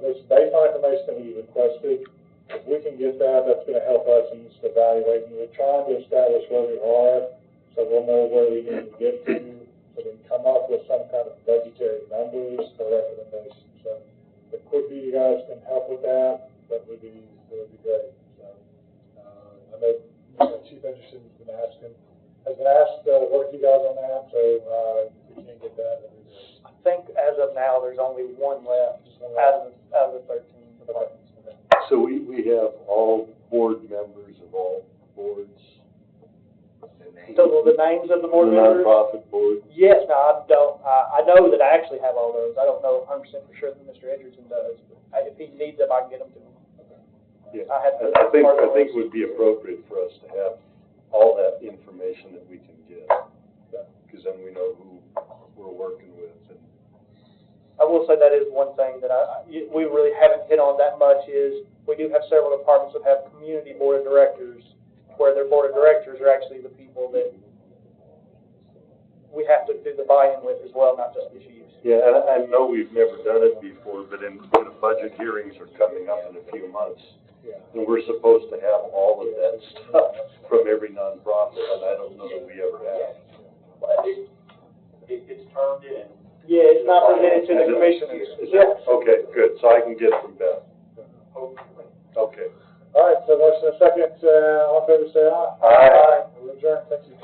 There's baseline information that we requested. If we can get that, that's gonna help us in just evaluating. We're trying to establish where we are, so we'll know where we need to get to, so we can come up with some kind of budgetary numbers for recommendations. So if quickly you guys can help with that, that would be great. So, I know Chief Anderson's been asking, has been asked to work with you guys on that, so, if we can't get that, that'd be great. I think as of now, there's only one left out of the 13 departments. So we have all board members of all boards. So the names of the board The members? nonprofit board. Yes, no, I don't, I know that I actually have all those. I don't know 100% for sure that Mr. Edgerton does, but if he needs them, I can get them to him. Yeah, I think it would be appropriate for us to have all that information that we can get, because then we know who we're working with. And I will say that is one thing that we really haven't hit on that much is we do have several departments that have community board of directors, where their board of directors are actually the people that we have to do the buy-in with as well, not just issues. yeah, and I know we've never done it before, but in the budget hearings are coming up in a few months. Yeah. And we're supposed to have all of that stuff from every nonprofit, and I don't know that we ever have. It's turned in. Yeah, it's not presented to the commissioners. Okay, good, so I can get it from Beth. Okay. All right, so motion and second, all in favor, say aye. Aye. We're adjourned, thank you.